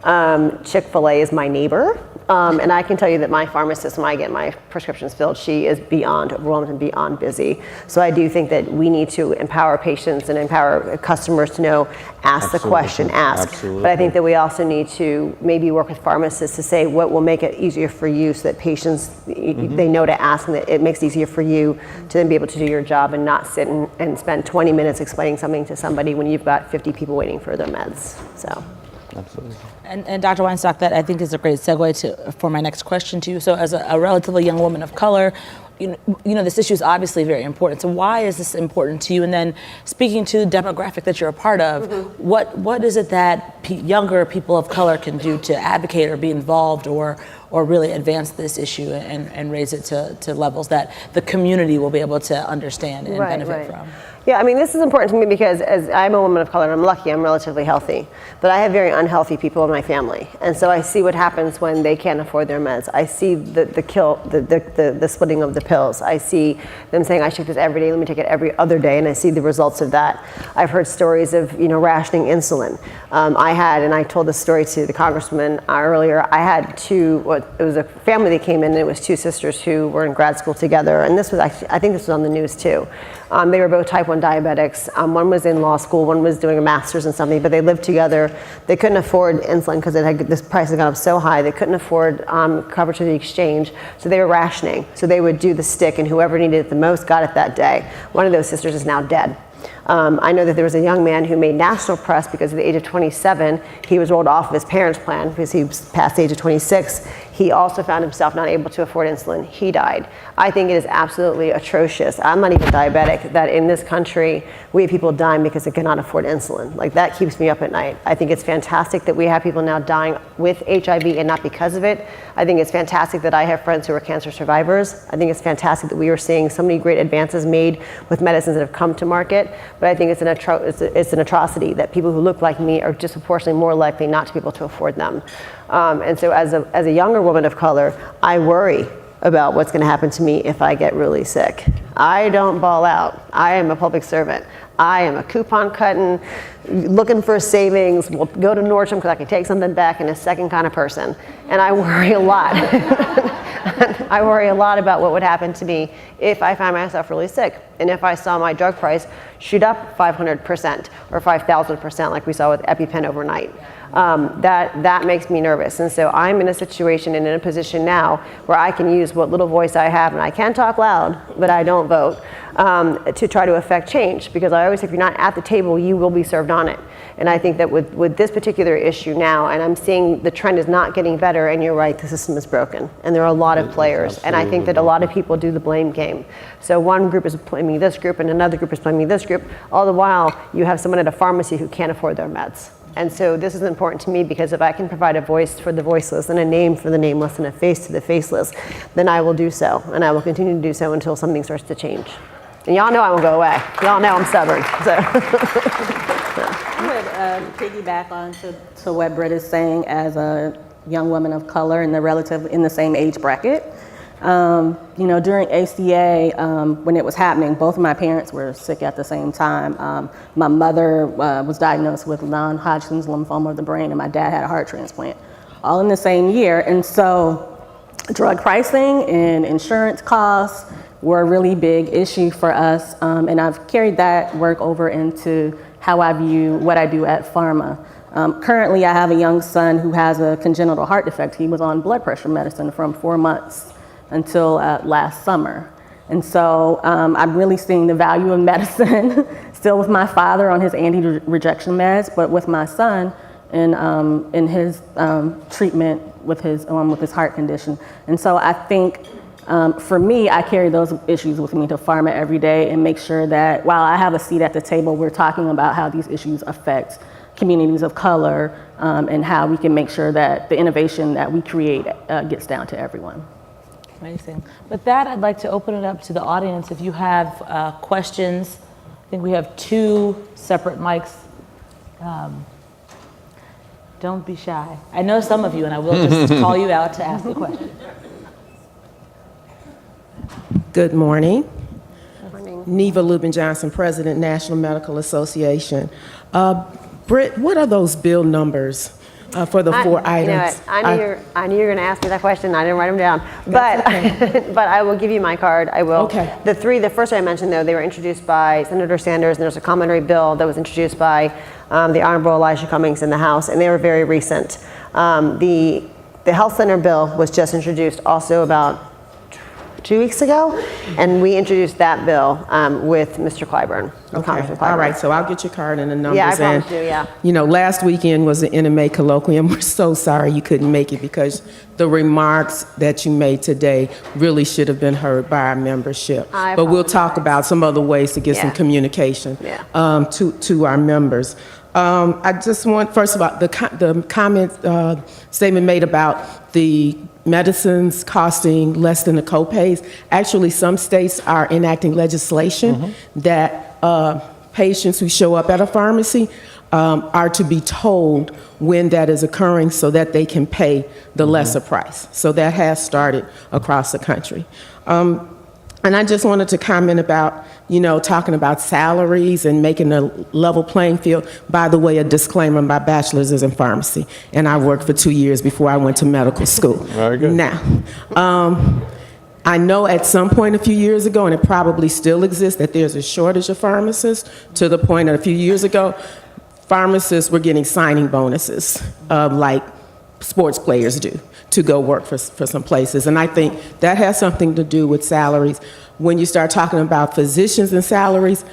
Chick-fil-A is my neighbor. And I can tell you that my pharmacist, when I get my prescriptions filled, she is beyond overwhelmed and beyond busy. So I do think that we need to empower patients and empower customers to know, ask the question, ask. Absolutely. But I think that we also need to maybe work with pharmacists to say what will make it easier for you so that patients, they know to ask and that it makes it easier for you to then be able to do your job and not sit and spend 20 minutes explaining something to somebody when you've got 50 people waiting for their meds. So. Absolutely. And Dr. Weinstock, that I think is a great segue for my next question to you. So as a relatively young woman of color, you know, this issue is obviously very important. So why is this important to you? And then speaking to the demographic that you're a part of, what is it that younger people of color can do to advocate or be involved or really advance this issue and raise it to levels that the community will be able to understand and benefit from? Yeah, I mean, this is important to me because as I'm a woman of color, I'm lucky, I'm relatively healthy, but I have very unhealthy people in my family. And so I see what happens when they can't afford their meds. I see the splitting of the pills. I see them saying, I take this every day, let me take it every other day, and I see the results of that. I've heard stories of, rationing insulin. I told this story to the congressman earlier, I had it was a family that came in, and it was 2 sisters who were in grad school together, and this was actually, I think this was on the news too. They were both type 1 diabetics. One was in law school, one was doing a master's in something, but they lived together. They couldn't afford insulin because this price had gone up so high. They couldn't afford coverage through the exchange, so they were rationing. So they would do the stick, and whoever needed it the most got it that day. One of those sisters is now dead. I know that there was a young man who made national press because at the age of 27, he was rolled off of his parents' plan because he was past the age of 26. He also found himself not able to afford insulin. He died. I think it is absolutely atrocious. I'm not even diabetic, that in this country, we have people dying because they cannot afford insulin. Like, that keeps me up at night. I think it's fantastic that we have people now dying with HIV and not because of it. I think it's fantastic that I have friends who are cancer survivors. I think it's fantastic that we are seeing so many great advances made with medicines that have come to market. But I think it's an atrocity that people who look like me are disproportionately more likely not to be able to afford them. And so as a younger woman of color, I worry about what's going to happen to me if I get really sick. I don't ball out. I am a public servant. I am a coupon cutting, looking for savings, we'll go to Nordstrom because I can take something back in a second kind of person. And I worry a lot. I worry a lot about what would happen to me if I find myself really sick, and if I saw my drug price shoot up 500% or 5,000% like we saw with EpiPen overnight. That makes me nervous. And so I'm in a situation and in a position now where I can use what little voice I have, and I can talk loud, but I don't vote, to try to affect change. Because I always say, if you're not at the table, you will be served on it. And I think that with this particular issue now, and I'm seeing the trend is not getting better, and you're right, the system is broken. And there are a lot of players. And I think that a lot of people do the blame game. So one group is blaming this group, and another group is blaming this group. All the while, you have someone at a pharmacy who can't afford their meds. And so this is important to me, because if I can provide a voice for the voiceless and a name for the nameless and a face to the faceless, then I will do so. And I will continue to do so until something starts to change. And y'all know I won't go away. Y'all know I'm stubborn. So. I would piggyback on to what Britt is saying as a young woman of color in the same age bracket. You know, during ACA, when it was happening, both of my parents were sick at the same time. My mother was diagnosed with non-Hodgkin's lymphoma of the brain, and my dad had a heart transplant, all in the same year. And so drug pricing and insurance costs were a really big issue for us. And I've carried that work over into how I view what I do at pharma. Currently, I have a young son who has a congenital heart defect. He was on blood pressure medicine from 4 months until last summer. And so I'm really seeing the value of medicine, still with my father on his anti-rejection meds, but with my son in his treatment with his heart condition. And so I think for me, I carry those issues with me to pharma every day and make sure that while I have a seat at the table, we're talking about how these issues affect communities of color and how we can make sure that the innovation that we create gets down to everyone. Amazing. With that, I'd like to open it up to the audience. If you have questions, I think we have 2 separate mics. Don't be shy. I know some of you, and I will just call you out to ask the question. Good morning. Neva Lubin Johnson, President, National Medical Association. Britt, what are those bill numbers for the 4 items? I knew you were going to ask me that question. I didn't write them down, but okay. But I will give you my card. I will. Okay. The first I mentioned, though, they were introduced by Senator Sanders, and there's a complementary bill that was introduced by the Honorable Elijah Cummings in the House, and they were very recent. The Health Center bill was just introduced also about 2 weeks ago, and we introduced that bill with Mr. Clyburn. Okay, all right, so I'll get your card and the numbers. Yeah, I promise you, yeah. You know, last weekend was the NMA colloquium. We're so sorry you couldn't make it, because the remarks that you made today really should have been heard by our membership. But we'll talk about some other ways to get some communication to our members. I just want, first of all, the comment statement made about the medicines costing less than the co-pays. Actually, some states are enacting legislation that patients who show up at a pharmacy are to be told when that is occurring so that they can pay the lesser price. So that has started across the country. And I just wanted to comment about, you know, talking about salaries and making a level playing field. By the way, a disclaimer, my bachelor's is in pharmacy, and I worked for 2 years before I went to medical school. Very good. Now, I know at some point a few years ago, and it probably still exists, that there's a shortage of pharmacists, to the point that a few years ago, pharmacists were getting signing bonuses like sports players do, to go work for some places. And I think that has something to do with salaries. When you start talking about physicians and salaries,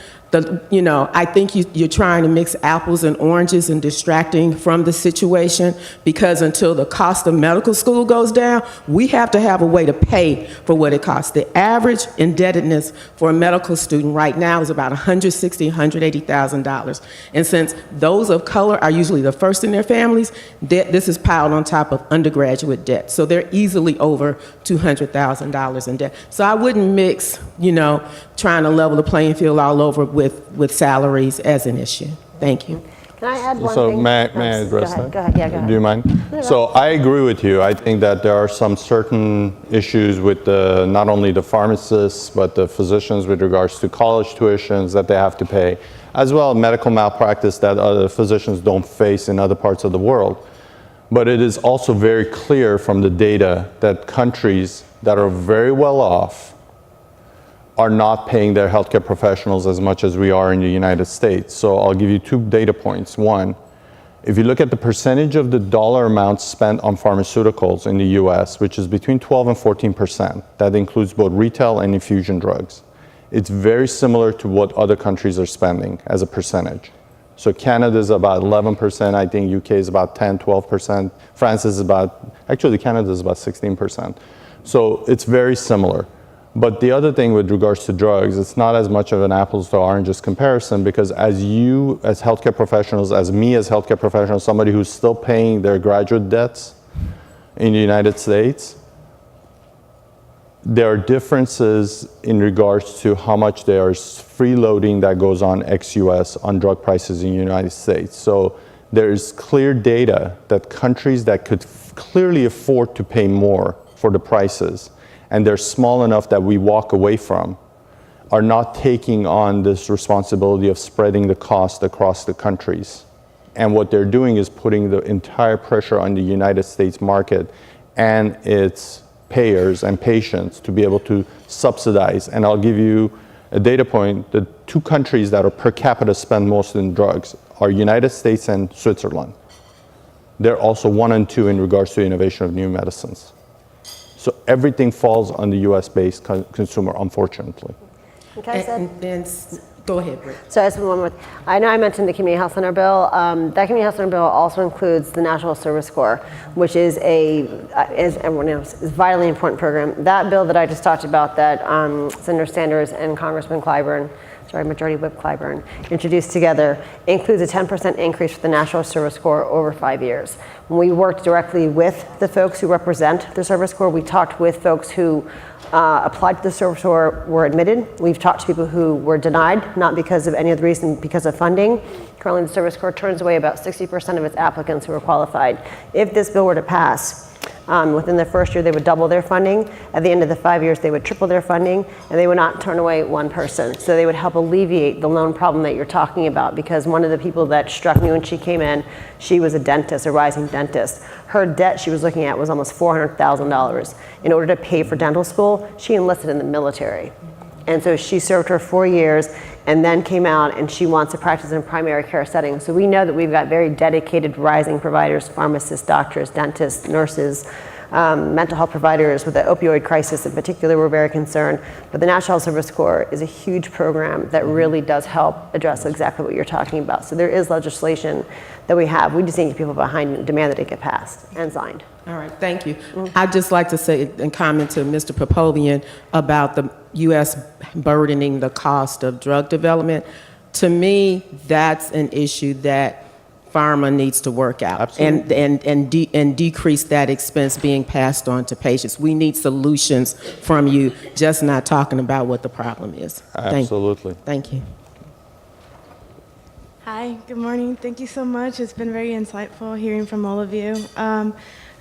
you know, I think you're trying to mix apples and oranges and distracting from the situation, because until the cost of medical school goes down, we have to have a way to pay for what it costs. The average indebtedness for a medical student right now is about $160,000, $180,000. And since those of color are usually the first in their families, this is piled on top of undergraduate debt. So they're easily over $200,000 in debt. So I wouldn't mix, you know, trying to level the playing field all over with salaries as an issue. Thank you. Can I add one So thing? may I address that? Go ahead, yeah, go ahead. Do you mind? So I agree with you. I think that there are some certain issues with not only the pharmacists, but the physicians with regards to college tuitions that they have to pay, as well as medical malpractice that other physicians don't face in other parts of the world. But it is also very clear from the data that countries that are very well off are not paying their healthcare professionals as much as we are in the United States. So I'll give you 2 data points. One, if you look at the percentage of the dollar amount spent on pharmaceuticals in the US, which is between 12 and 14%, that includes both retail and infusion drugs, it's very similar to what other countries are spending as a percentage. So Canada is about 11%, I think UK is about 10, 12%, France is about, actually Canada is about 16%. So it's very similar. But the other thing with regards to drugs, it's not as much of an apples to oranges comparison, because as you, as healthcare professionals, as me as healthcare professionals, somebody who's still paying their graduate debts in the United States, there are differences in regards to how much there is freeloading that goes on ex-US on drug prices in the United States. So there is clear data that countries that could clearly afford to pay more for the prices, and they're small enough that we walk away from, are not taking on this responsibility of spreading the cost across the countries. And what they're doing is putting the entire pressure on the United States market and its payers and patients to be able to subsidize. And I'll give you a data point. The 2 countries that are per capita spend most in drugs are United States and Switzerland. They're also 1 and 2 in regards to innovation of new medicines. So everything falls on the US-based consumer, unfortunately. Okay, Go ahead, Britt. So I just one more. I know I mentioned the Community Health Center bill. That Community Health Center bill also includes the National Service Corps, which is as everyone knows, is a vitally important program. That bill that I just talked about, that Senator Sanders and Congressman Majority Whip Clyburn introduced together, includes a 10% increase for the National Service Corps over 5 years. When we worked directly with the folks who represent the Service Corps, we talked with folks who applied to the Service Corps, were admitted. We've talked to people who were denied, not because of any other reason, because of funding. Currently, the Service Corps turns away about 60% of its applicants who are qualified. If this bill were to pass, within the first year, they would double their funding. At the end of the 5 years, they would triple their funding, and they would not turn away one person. So they would help alleviate the loan problem that you're talking about, because one of the people that struck me when she came in, she was a dentist, a rising dentist. Her debt she was looking at was almost $400,000. In order to pay for dental school, she enlisted in the military. And so she served her 4 years and then came out, and she wants to practice in primary care settings. So we know that we've got very dedicated rising providers, pharmacists, doctors, dentists, nurses, mental health providers. With the opioid crisis in particular, we're very concerned. But the National Health Service Corps is a huge program that really does help address exactly what you're talking about. So there is legislation that we have. We just need to get people behind and demand that it get passed and signed. All right, thank you. I'd just like to say and comment to Mr. Popovian about the U.S. burdening the cost of drug development. To me, that's an issue that pharma needs to work out. Absolutely. and decrease that expense being passed on to patients. We need solutions from you, just not talking about what the problem is. Absolutely. Thank you. Hi, good morning. Thank you so much. It's been very insightful hearing from all of you.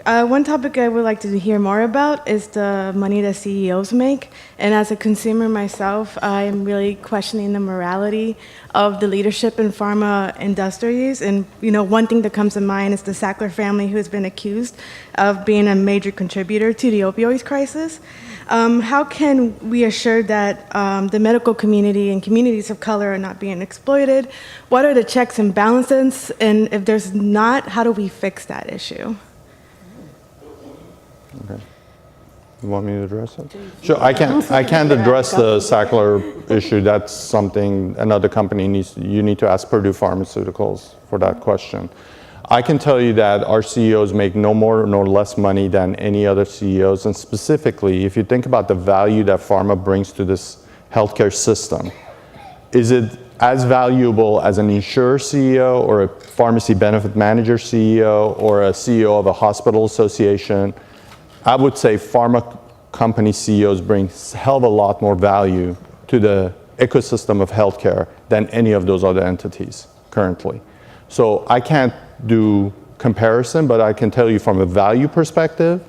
One topic I would like to hear more about is the money that CEOs make. And as a consumer myself, I'm really questioning the morality of the leadership in pharma industries. And one thing that comes to mind is the Sackler family, who has been accused of being a major contributor to the opioid crisis. How can we assure that the medical community and communities of color are not being exploited? What are the checks and balances? And if there's not, how do we fix that issue? Okay. You want me to address it? Sure, I can't address the Sackler issue. That's something another company you need to ask Purdue Pharmaceuticals for that question. I can tell you that our CEOs make no more nor less money than any other CEOs, and specifically, if you think about the value that pharma brings to this healthcare system, is it as valuable as an insurer CEO or a pharmacy benefit manager CEO or a CEO of a hospital association? I would say pharma company CEOs bring a hell of a lot more value to the ecosystem of healthcare than any of those other entities currently. So I can't do comparison, but I can tell you from a value perspective,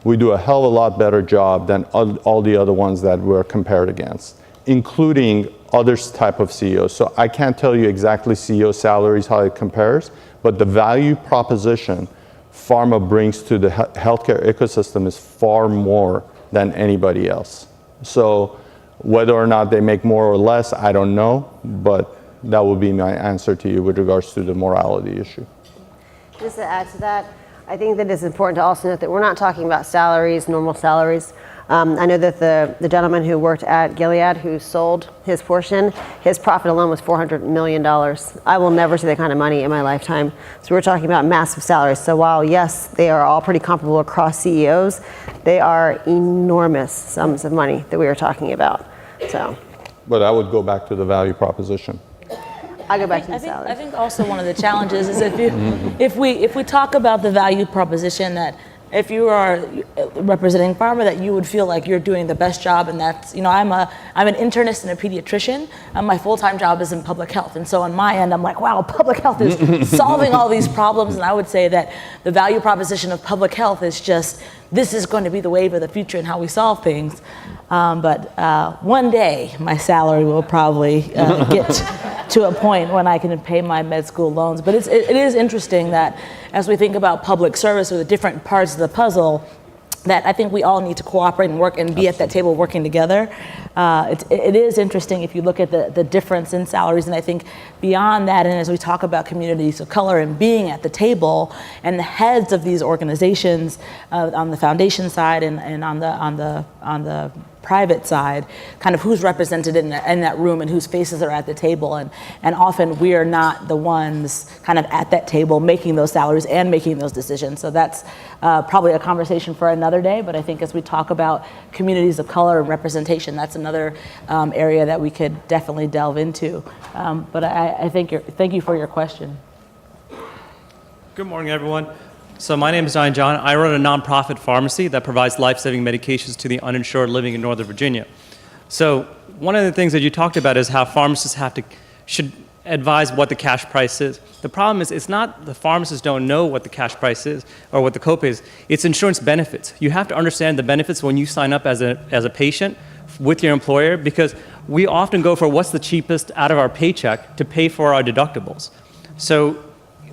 we do a hell of a lot better job than all the other ones that we're compared against, including other type of CEOs. So I can't tell you exactly CEO salaries, how it compares, but the value proposition pharma brings to the healthcare ecosystem is far more than anybody else. So whether or not they make more or less, I don't know, but that would be my answer to you with regards to the morality issue. Just to add to that, I think that it's important to also note that we're not talking about salaries, normal salaries. I know that the gentleman who worked at Gilead, who sold his portion, his profit alone was $400 million. I will never see that kind of money in my lifetime. So we're talking about massive salaries. So while, yes, they are all pretty comparable across CEOs, they are enormous sums of money that we are talking about. So. But I would go back to the value proposition. I go back to the salaries. I think also one of the challenges is if we talk about the value proposition, that if you are representing pharma, that you would feel like you're doing the best job, and that's, I'm an internist and a pediatrician, and my full-time job is in public health, and so on my end, I'm like, wow, public health is solving all these problems, and I would say that the value proposition of public health is just, this is going to be the wave of the future and how we solve things. But one day, my salary will probably get to a point when I can pay my med school loans. But it is interesting that as we think about public service or the different parts of the puzzle, that I think we all need to cooperate and work and be at that table working together. It is interesting if you look at the difference in salaries, and I think beyond that, and as we talk about communities of color and being at the table and the heads of these organizations on the foundation side and on the private side, kind of who's represented in that room and whose faces are at the table, and often we are not the ones kind of at that table making those salaries and making those decisions. So that's probably a conversation for another day, but I think as we talk about communities of color and representation, that's another area that we could definitely delve into. But I thank you for your question. Good morning, everyone. So my name is John. I run a nonprofit pharmacy that provides life-saving medications to the uninsured living in Northern Virginia. So one of the things that you talked about is how pharmacists should advise what the cash price is. The problem is it's not the pharmacists don't know what the cash price is or what the copay is. It's insurance benefits. You have to understand the benefits when you sign up as a patient with your employer, because we often go for what's the cheapest out of our paycheck to pay for our deductibles. So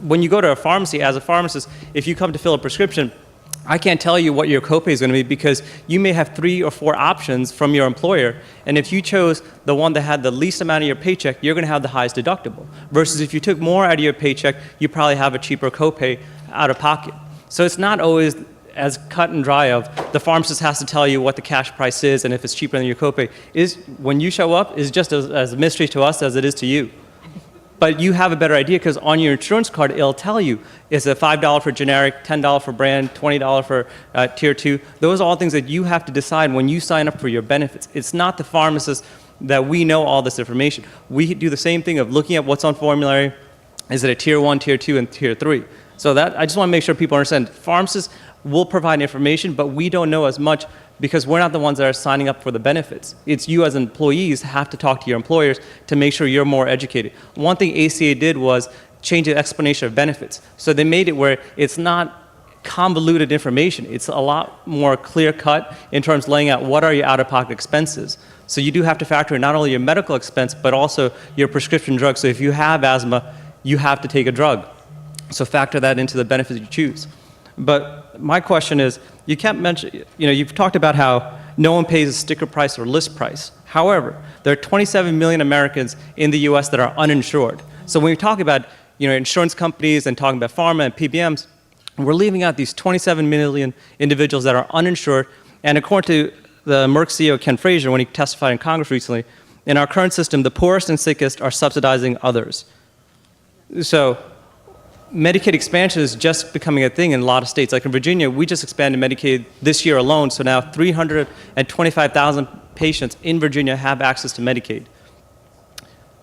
when you go to a pharmacy, as a pharmacist, if you come to fill a prescription, I can't tell you what your copay is going to be because you may have 3 or 4 options from your employer, and if you chose the one that had the least amount of your paycheck, you're going to have the highest deductible. Versus if you took more out of your paycheck, you probably have a cheaper copay out of pocket. So it's not always as cut and dry of the pharmacist has to tell you what the cash price is and if it's cheaper than your copay. When you show up, is just as a mystery to us as it is to you. But you have a better idea because on your insurance card, it'll tell you, is it $5 for generic, $10 for brand, $20 for tier 2. Those are all things that you have to decide when you sign up for your benefits. It's not the pharmacist that we know all this information. We do the same thing of looking at what's on formulary. Is it a tier 1, tier 2, and tier 3? So that I just want to make sure people understand. Pharmacists will provide information, but we don't know as much because we're not the ones that are signing up for the benefits. It's you as employees have to talk to your employers to make sure you're more educated. One thing ACA did was change the explanation of benefits. So they made it where it's not convoluted information. It's a lot more clear cut in terms of laying out what are your out-of-pocket expenses. So you do have to factor in not only your medical expense, but also your prescription drugs. So if you have asthma, you have to take a drug. So factor that into the benefits you choose. But my question is, you can't mention, you've talked about how no one pays a sticker price or list price. However, there are 27 million Americans in the US that are uninsured. So when we talk about insurance companies and talking about pharma and PBMs, we're leaving out these 27 million individuals that are uninsured. And according to the Merck CEO, Ken Frazier, when he testified in Congress recently, in our current system, the poorest and sickest are subsidizing others. So Medicaid expansion is just becoming a thing in a lot of states. Like in Virginia, we just expanded Medicaid this year alone, so now 325,000 patients in Virginia have access to Medicaid.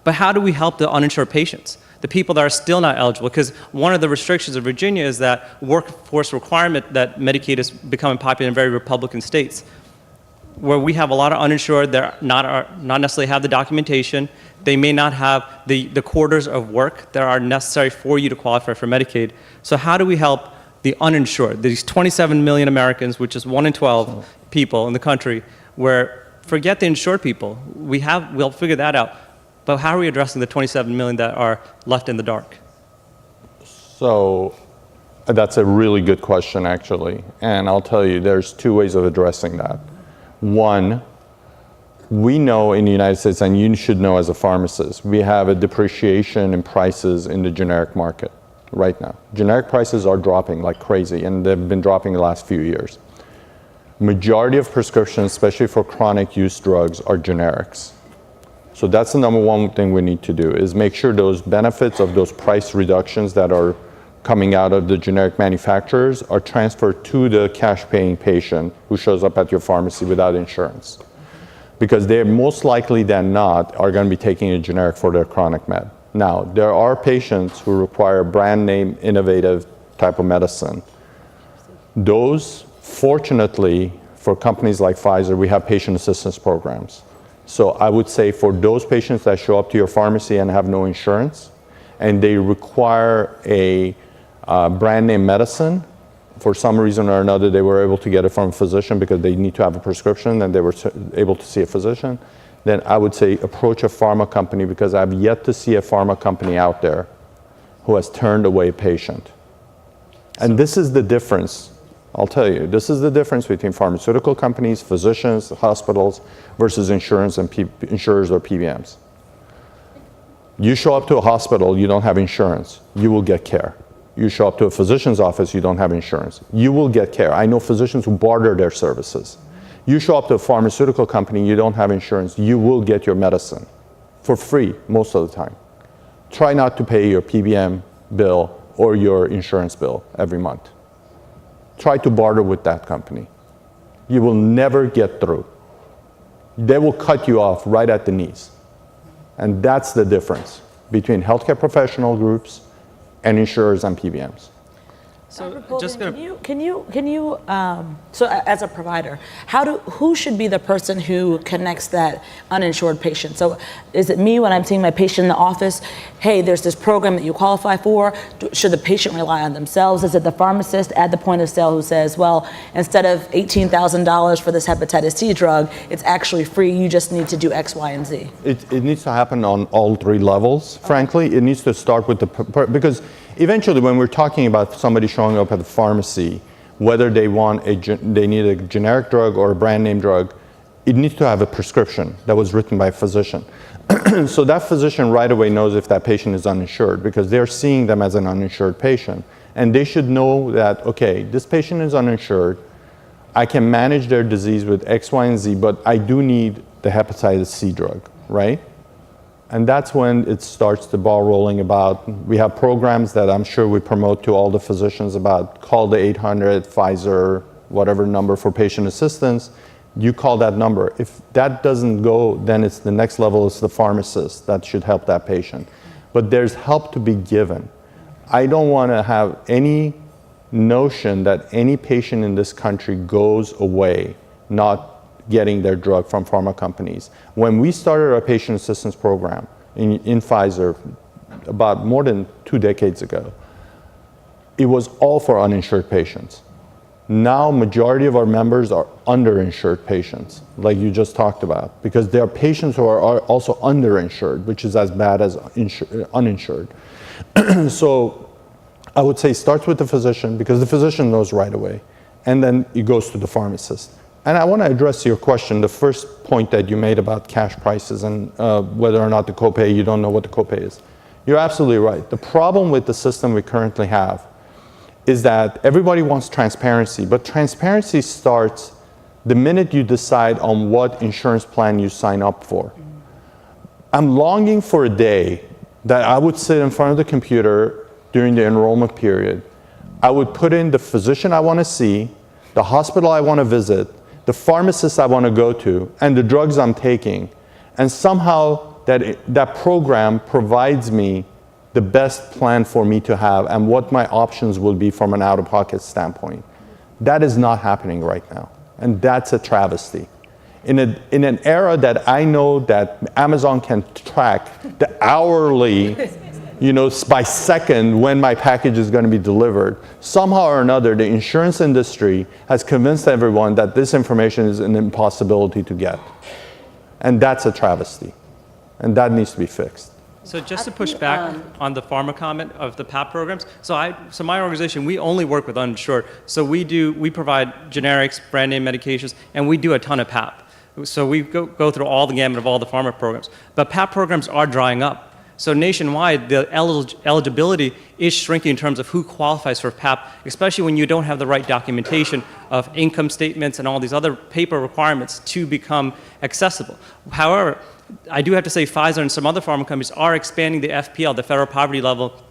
But how do we help the uninsured patients, the people that are still not eligible? Because one of the restrictions of Virginia is that workforce requirement that Medicaid is becoming popular in very Republican states, where we have a lot of uninsured that not necessarily have the documentation. They may not have the quarters of work that are necessary for you to qualify for Medicaid. So how do we help the uninsured, these 27 million Americans, which is 1 in 12 people in the country, where forget the insured people. We'll figure that out. But how are we addressing the 27 million that are left in the dark? So that's a really good question, actually. And I'll tell you, there's 2 ways of addressing that. One, we know in the United States, and you should know as a pharmacist, we have a depreciation in prices in the generic market right now. Generic prices are dropping like crazy, and they've been dropping the last few years. Majority of prescriptions, especially for chronic use drugs, are generics. So that's the number one thing we need to do, is make sure those benefits of those price reductions that are coming out of the generic manufacturers are transferred to the cash-paying patient who shows up at your pharmacy without insurance. Because they most likely than not are going to be taking a generic for their chronic med. Now, there are patients who require brand name, innovative type of medicine. Those, fortunately, for companies like Pfizer, we have patient assistance programs. So I would say for those patients that show up to your pharmacy and have no insurance, and they require a brand name medicine, for some reason or another, they were able to get it from a physician because they need to have a prescription and they were able to see a physician, then I would say approach a pharma company, because I've yet to see a pharma company out there who has turned away a patient. And this is the difference. I'll tell you, this is the difference between pharmaceutical companies, physicians, hospitals, versus insurance and insurers or PBMs. You show up to a hospital, you don't have insurance, you will get care. You show up to a physician's office, you don't have insurance, you will get care. I know physicians who barter their services. You show up to a pharmaceutical company, you don't have insurance, you will get your medicine for free most of the time. Try not to pay your PBM bill or your insurance bill every month. Try to barter with that company. You will never get through. They will cut you off right at the knees. And that's the difference between healthcare professional groups and insurers and PBMs. So can you so as a provider, who should be the person who connects that uninsured patient? So is it me when I'm seeing my patient in the office, hey, there's this program that you qualify for, should the patient rely on themselves? Is it the pharmacist at the point of sale who says, well, instead of $18,000 for this hepatitis C drug, it's actually free, you just need to do X, Y, and Z? It needs to happen on all three levels, frankly. It needs to start with because eventually, when we're talking about somebody showing up at the pharmacy, whether they need a generic drug or a brand name drug, it needs to have a prescription that was written by a physician. So that physician right away knows if that patient is uninsured, because they're seeing them as an uninsured patient. And they should know that, okay, this patient is uninsured, I can manage their disease with X, Y, and Z, but I do need the hepatitis C drug, right? And that's when it starts the ball rolling about, we have programs that I'm sure we promote to all the physicians about, call the 800 Pfizer, whatever number for patient assistance, you call that number. If that doesn't go, then it's the next level is the pharmacist that should help that patient. But there's help to be given. I don't want to have any notion that any patient in this country goes away not getting their drug from pharma companies. When we started our patient assistance program in Pfizer about more than 2 decades ago, it was all for uninsured patients. Now, majority of our members are underinsured patients, like you just talked about, because there are patients who are also underinsured, which is as bad as uninsured. So I would say starts with the physician, because the physician knows right away, and then it goes to the pharmacist. And I want to address your question, the first point that you made about cash prices and whether or not the copay, you don't know what the copay is. You're absolutely right. The problem with the system we currently have is that everybody wants transparency, but transparency starts the minute you decide on what insurance plan you sign up for. I'm longing for a day that I would sit in front of the computer during the enrollment period. I would put in the physician I want to see, the hospital I want to visit, the pharmacist I want to go to, and the drugs I'm taking, and somehow that program provides me the best plan for me to have and what my options will be from an out-of-pocket standpoint. That is not happening right now, and that's a travesty. In an era that I know that Amazon can track the hourly, by second when my package is going to be delivered. Somehow or another, the insurance industry has convinced everyone that this information is an impossibility to get. And that's a travesty. And that needs to be fixed. So just to push back on the pharma comment of the PAP programs, so my organization, we only work with uninsured. So we provide generics, brand name medications, and we do a ton of PAP. So we go through all the gamut of all the pharma programs. But PAP programs are drying up. So nationwide, the eligibility is shrinking in terms of who qualifies for PAP, especially when you don't have the right documentation of income statements and all these other paper requirements to become accessible. However, I do have to say Pfizer and some other pharma companies are expanding the FPL, the federal poverty level,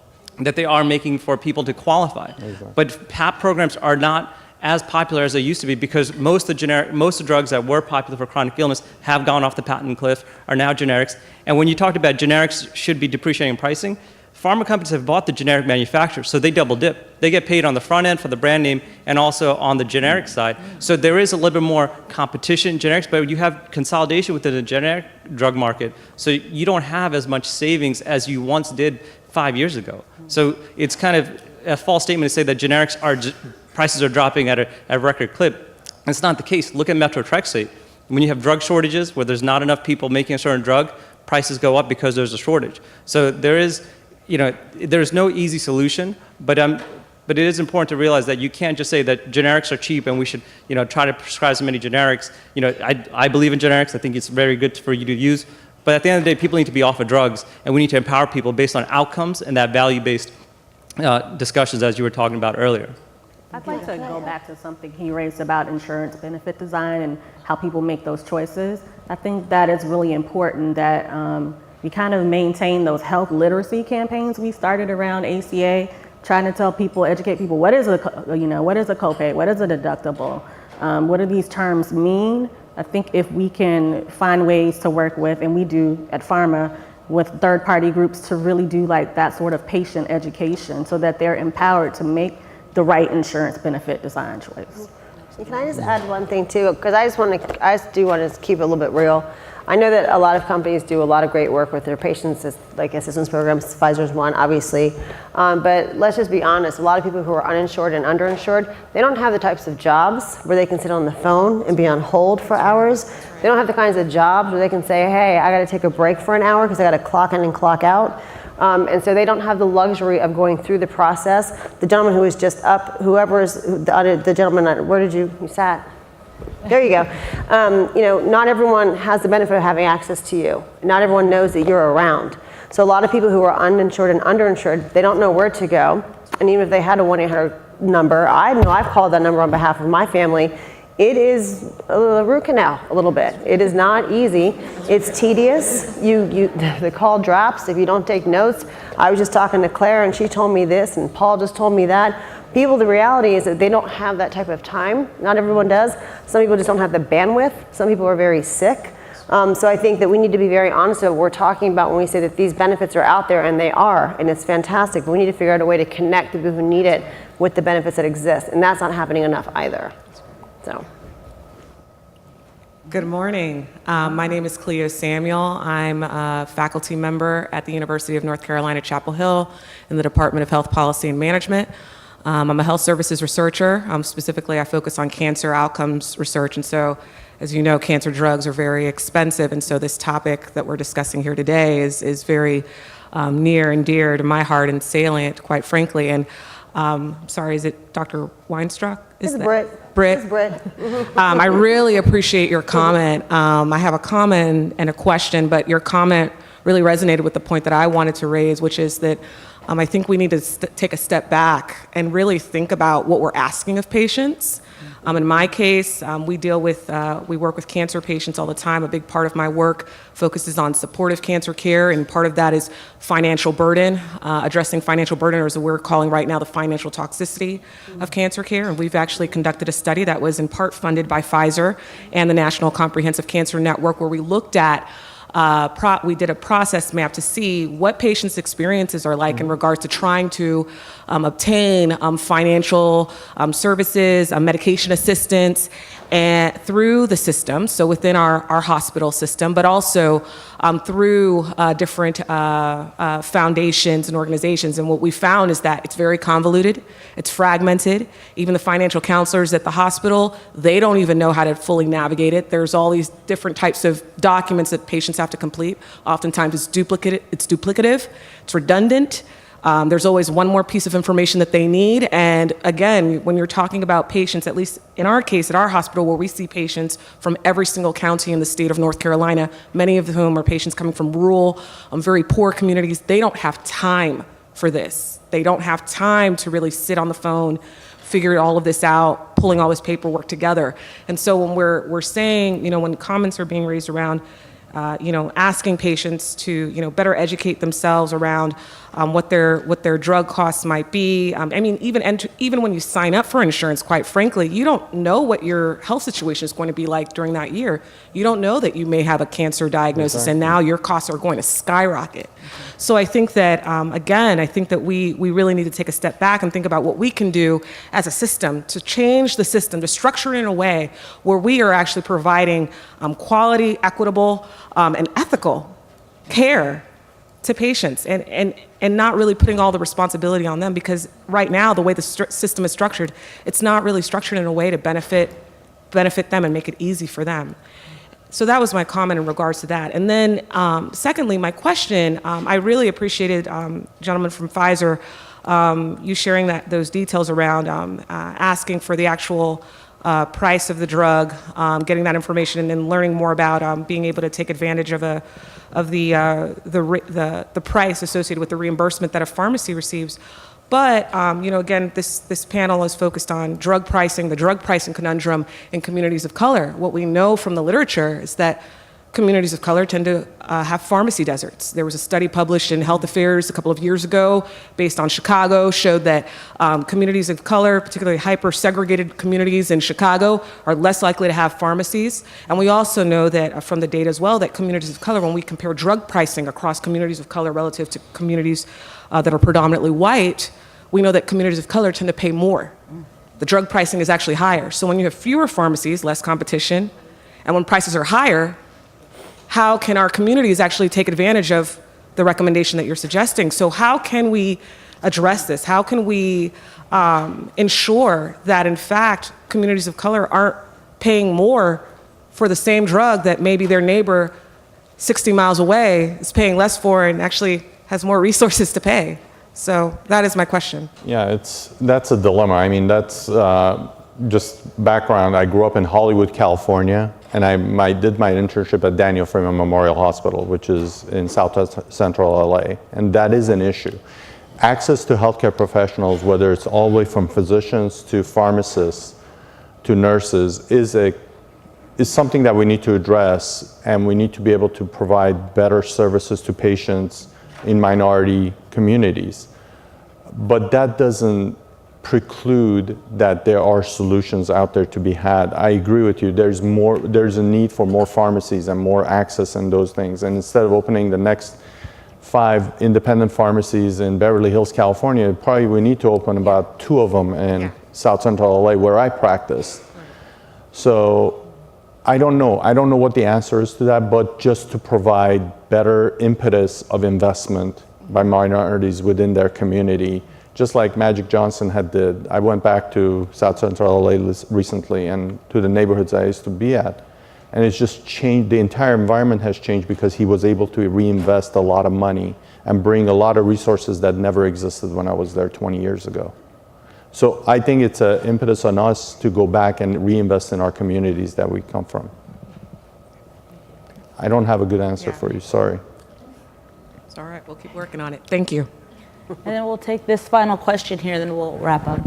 that they are making for people to qualify. Exactly. But PAP programs are not as popular as they used to be because most of the drugs that were popular for chronic illness have gone off the patent cliff, are now generics. And when you talked about generics should be depreciating pricing, pharma companies have bought the generic manufacturers, so they double dip. They get paid on the front end for the brand name and also on the generic side. So there is a little bit more competition in generics, but you have consolidation within the generic drug market. So you don't have as much savings as you once did 5 years ago. So it's kind of a false statement to say that generics prices are dropping at a record clip. It's not the case. Look at methotrexate. When you have drug shortages where there's not enough people making a certain drug, prices go up because there's a shortage. So there's no easy solution, but it is important to realize that you can't just say that generics are cheap and we should, try to prescribe as many generics. I believe in generics. I think it's very good for you to use. But at the end of the day, people need to be off of drugs, and we need to empower people based on outcomes and that value-based discussions as you were talking about earlier. I'd like to go back to something he raised about insurance benefit design and how people make those choices. I think that is really important that we kind of maintain those health literacy campaigns we started around ACA, trying to tell people, educate people, what is a copay, what is a deductible, what do these terms mean? I think if we can find ways to work with, and we do at Pharma, with third-party groups to really do like that sort of patient education so that they're empowered to make the right insurance benefit design choice. Can I just add one thing too? Because I do want to keep it a little bit real. I know that a lot of companies do a lot of great work with their patients, like assistance programs. Pfizer's one, obviously. But let's just be honest. A lot of people who are uninsured and underinsured, they don't have the types of jobs where they can sit on the phone and be on hold for hours. They don't have the kinds of jobs where they can say, hey, I got to take a break for an hour because I got to clock in and clock out. And so they don't have the luxury of going through the process. The gentleman who was just up, the gentleman, where did you sat? There you go. Not everyone has the benefit of having access to you. Not everyone knows that you're around. So a lot of people who are uninsured and underinsured, they don't know where to go. And even if they had a 1-800 number, I know I've called that number on behalf of my family. It is a root canal a little bit. It is not easy. It's tedious. The call drops if you don't take notes. I was just talking to Claire and she told me this and Paul just told me that. The reality is that they don't have that type of time. Not everyone does. Some people just don't have the bandwidth. Some people are very sick. So I think that we need to be very honest about what we're talking about when we say that these benefits are out there, and they are, and it's fantastic. But we need to figure out a way to connect the people who need it with the benefits that exist, and that's not happening enough either. So. Good morning. My name is Cleo Samuel. I'm a faculty member at the University of North Carolina, Chapel Hill in the Department of Health Policy and Management. I'm a health services researcher. Specifically, I focus on cancer outcomes research. And so, as you know, cancer drugs are very expensive. And so this topic that we're discussing here today is very near and dear to my heart and salient, quite frankly. And sorry, is it Dr. Weinstock? It's Britt. Britt. It's Britt. I really appreciate your comment. I have a comment and a question, but your comment really resonated with the point that I wanted to raise, which is that I think we need to take a step back and really think about what we're asking of patients. In my case, we work with cancer patients all the time. A big part of my work focuses on supportive cancer care, and part of that is financial burden, addressing financial burden, or as we're calling right now, the financial toxicity of cancer care. And we've actually conducted a study that was in part funded by Pfizer and the National Comprehensive Cancer Network, where we looked at we did a process map to see what patients' experiences are like in regards to trying to obtain financial services, medication assistance, and through the system, so within our hospital system, but also through different foundations and organizations. And what we found is that it's very convoluted, it's fragmented. Even the financial counselors at the hospital, they don't even know how to fully navigate it. There's all these different types of documents that patients have to complete. Oftentimes it's duplicative, it's redundant. There's always one more piece of information that they need. And again, when you're talking about patients, at least in our case at our hospital, where we see patients from every single county in the state of North Carolina, many of whom are patients coming from rural, very poor communities, they don't have time for this. They don't have time to really sit on the phone, figure all of this out, pulling all this paperwork together. And so when we're saying, when comments are being raised around, asking patients to, better educate themselves around what their drug costs might be. Even when you sign up for insurance, quite frankly, you don't know what your health situation is going to be like during that year. You don't know that you may have a cancer diagnosis, and now your costs are going to skyrocket. So I think that, again, we really need to take a step back and think about what we can do as a system to change the system, to structure it in a way where we are actually providing quality, equitable, and ethical care to patients, and not really putting all the responsibility on them, because right now the way the system is structured, it's not really structured in a way to benefit them and make it easy for them. So that was my comment in regards to that. And then secondly, my question, I really appreciated, gentleman from Pfizer, you sharing those details around asking for the actual price of the drug, getting that information, and then learning more about being able to take advantage of the price associated with the reimbursement that a pharmacy receives. But again, this panel is focused on drug pricing, the drug pricing conundrum in communities of color. What we know from the literature is that communities of color tend to have pharmacy deserts. There was a study published in Health Affairs a couple of years ago based on Chicago, showed that communities of color, particularly hyper-segregated communities in Chicago, are less likely to have pharmacies. And we also know that from the data as well, that communities of color, when we compare drug pricing across communities of color relative to communities that are predominantly white, we know that communities of color tend to pay more. The drug pricing is actually higher. So when you have fewer pharmacies, less competition, and when prices are higher, how can our communities actually take advantage of the recommendation that you're suggesting? So how can we address this? How can we ensure that, in fact, communities of color aren't paying more for the same drug that maybe their neighbor 60 miles away is paying less for and actually has more resources to pay? So that is my question. Yeah, that's a dilemma. I mean, that's just background. I grew up in Hollywood, California, and I did my internship at Daniel Freeman Memorial Hospital, which is in Southwest Central LA, and that is an issue. Access to healthcare professionals, whether it's all the way from physicians to pharmacists to nurses, is something that we need to address, and we need to be able to provide better services to patients in minority communities. But that doesn't preclude that there are solutions out there to be had. I agree with you. There's a need for more pharmacies and more access and those things. And instead of opening the next 5 independent pharmacies in Beverly Hills, California, probably we need to open about 2 of them in South Central LA where I practice. So I don't know what the answer is to that, but just to provide better impetus of investment by minorities within their community, just like Magic Johnson did. I went back to South Central LA recently and to the neighborhoods I used to be at. And it's just changed, the entire environment has changed because he was able to reinvest a lot of money and bring a lot of resources that never existed when I was there 20 years ago. So I think it's an impetus on us to go back and reinvest in our communities that we come from. I don't have a good answer for you, sorry. It's all right, we'll keep working on it. Thank you. And then we'll take this final question here, then we'll wrap up.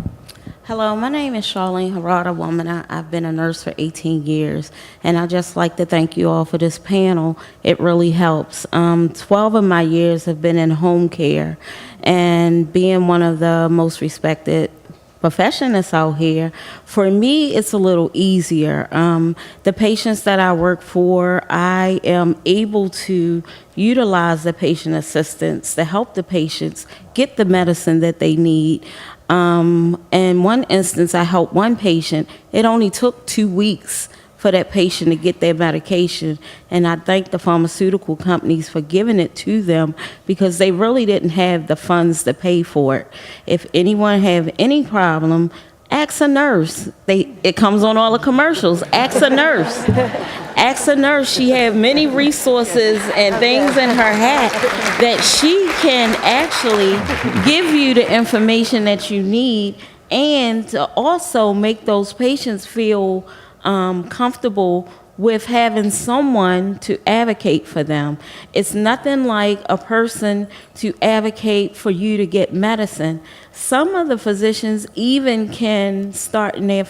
Hello, my name is Charlene Harada Woman. I've been a nurse for 18 years, and I just like to thank you all for this panel. It really helps. 12 of my years have been in home care, and being one of the most respected professionists out here, for me, it's a little easier. The patients that I work for, I am able to utilize the patient assistance to help the patients get the medicine that they need. In one instance, I helped one patient. It only took 2 weeks for that patient to get their medication. And I thank the pharmaceutical companies for giving it to them because they really didn't have the funds to pay for it. If anyone have any problem Ask a nurse. It comes on all the commercials. Ask a nurse. Ask a nurse. She has many resources and things in her hat that she can actually give you the information that you need, and to also make those patients feel comfortable with having someone to advocate for them. It's nothing like a person to advocate for you to get medicine. Some of the physicians even can start in their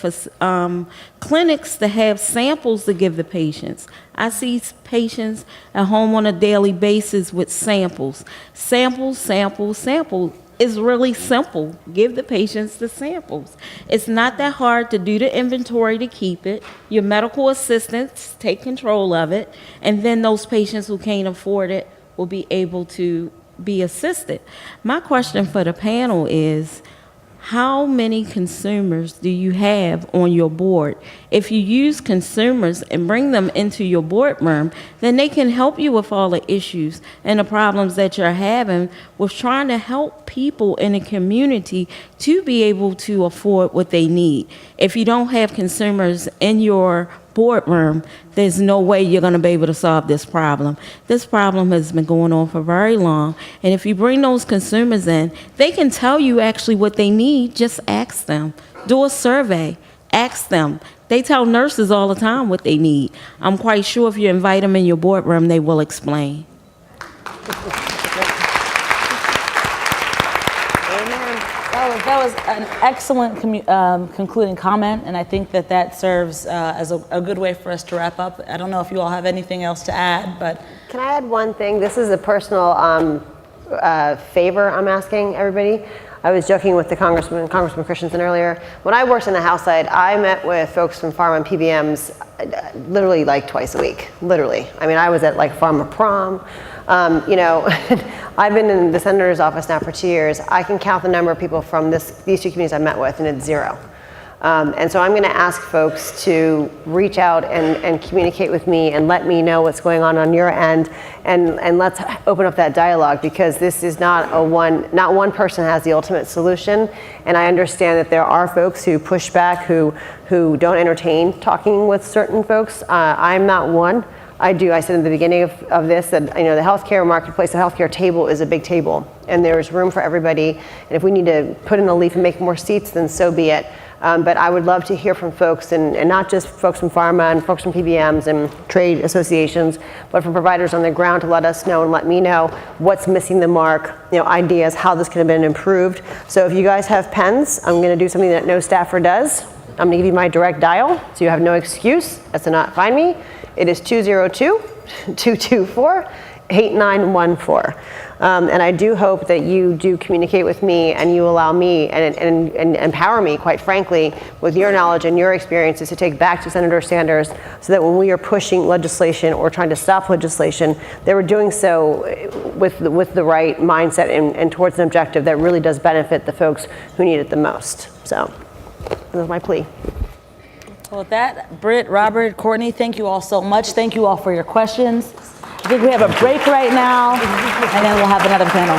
clinics to have samples to give the patients. I see patients at home on a daily basis with samples. Samples, samples, samples. It's really simple. Give the patients the samples. It's not that hard to do the inventory to keep it. Your medical assistants take control of it, and then those patients who can't afford it will be able to be assisted. My question for the panel is, how many consumers do you have on your board? If you use consumers and bring them into your boardroom, then they can help you with all the issues and the problems that you're having with trying to help people in the community to be able to afford what they need. If you don't have consumers in your boardroom, there's no way you're going to be able to solve this problem. This problem has been going on for very long, and if you bring those consumers in, they can tell you actually what they need. Just ask them. Do a survey. Ask them. They tell nurses all the time what they need. I'm quite sure if you invite them in your boardroom, they will explain. That was an excellent concluding comment, and I think that serves as a good way for us to wrap up. I don't know if you all have anything else to add, but... Can I add one thing? This is a personal favor I'm asking everybody. I was joking with the Congressman Christensen earlier. When I worked in the House side, I met with folks from pharma and PBMs literally like twice a week, literally. I mean, I was at like pharma prom. You know, I've been in the senator's office now for 2 years. I can count the number of people from these two communities I met with, and it's zero. And so I'm going to ask folks to reach out and communicate with me and let me know what's going on your end, and let's open up that dialogue, because this is not one person has the ultimate solution. And I understand that there are folks who push back, who don't entertain talking with certain folks. I'm not one. I said in the beginning of this that, you know, the healthcare marketplace, the healthcare table is a big table, and there's room for everybody. And if we need to put in a leaf and make more seats, then so be it. But I would love to hear from folks, and not just folks from pharma and folks from PBMs and trade associations, but from providers on the ground to let us know and let me know what's missing the mark, you know, ideas, how this could have been improved. So if you guys have pens, I'm going to do something that no staffer does. I'm going to give you my direct dial, so you have no excuse as to not find me. It is 202-224-8914. And I do hope that you do communicate with me, and you allow me and empower me, quite frankly, with your knowledge and your experiences to take back to Senator Sanders, so that when we are pushing legislation or trying to stop legislation, that we're doing so with the right mindset and towards an objective that really does benefit the folks who need it the most. So that's my plea. Well, with that, Britt, Robert, Courtney, thank you all so much. Thank you all for your questions. I think we have a break right now, and then we'll have another panel.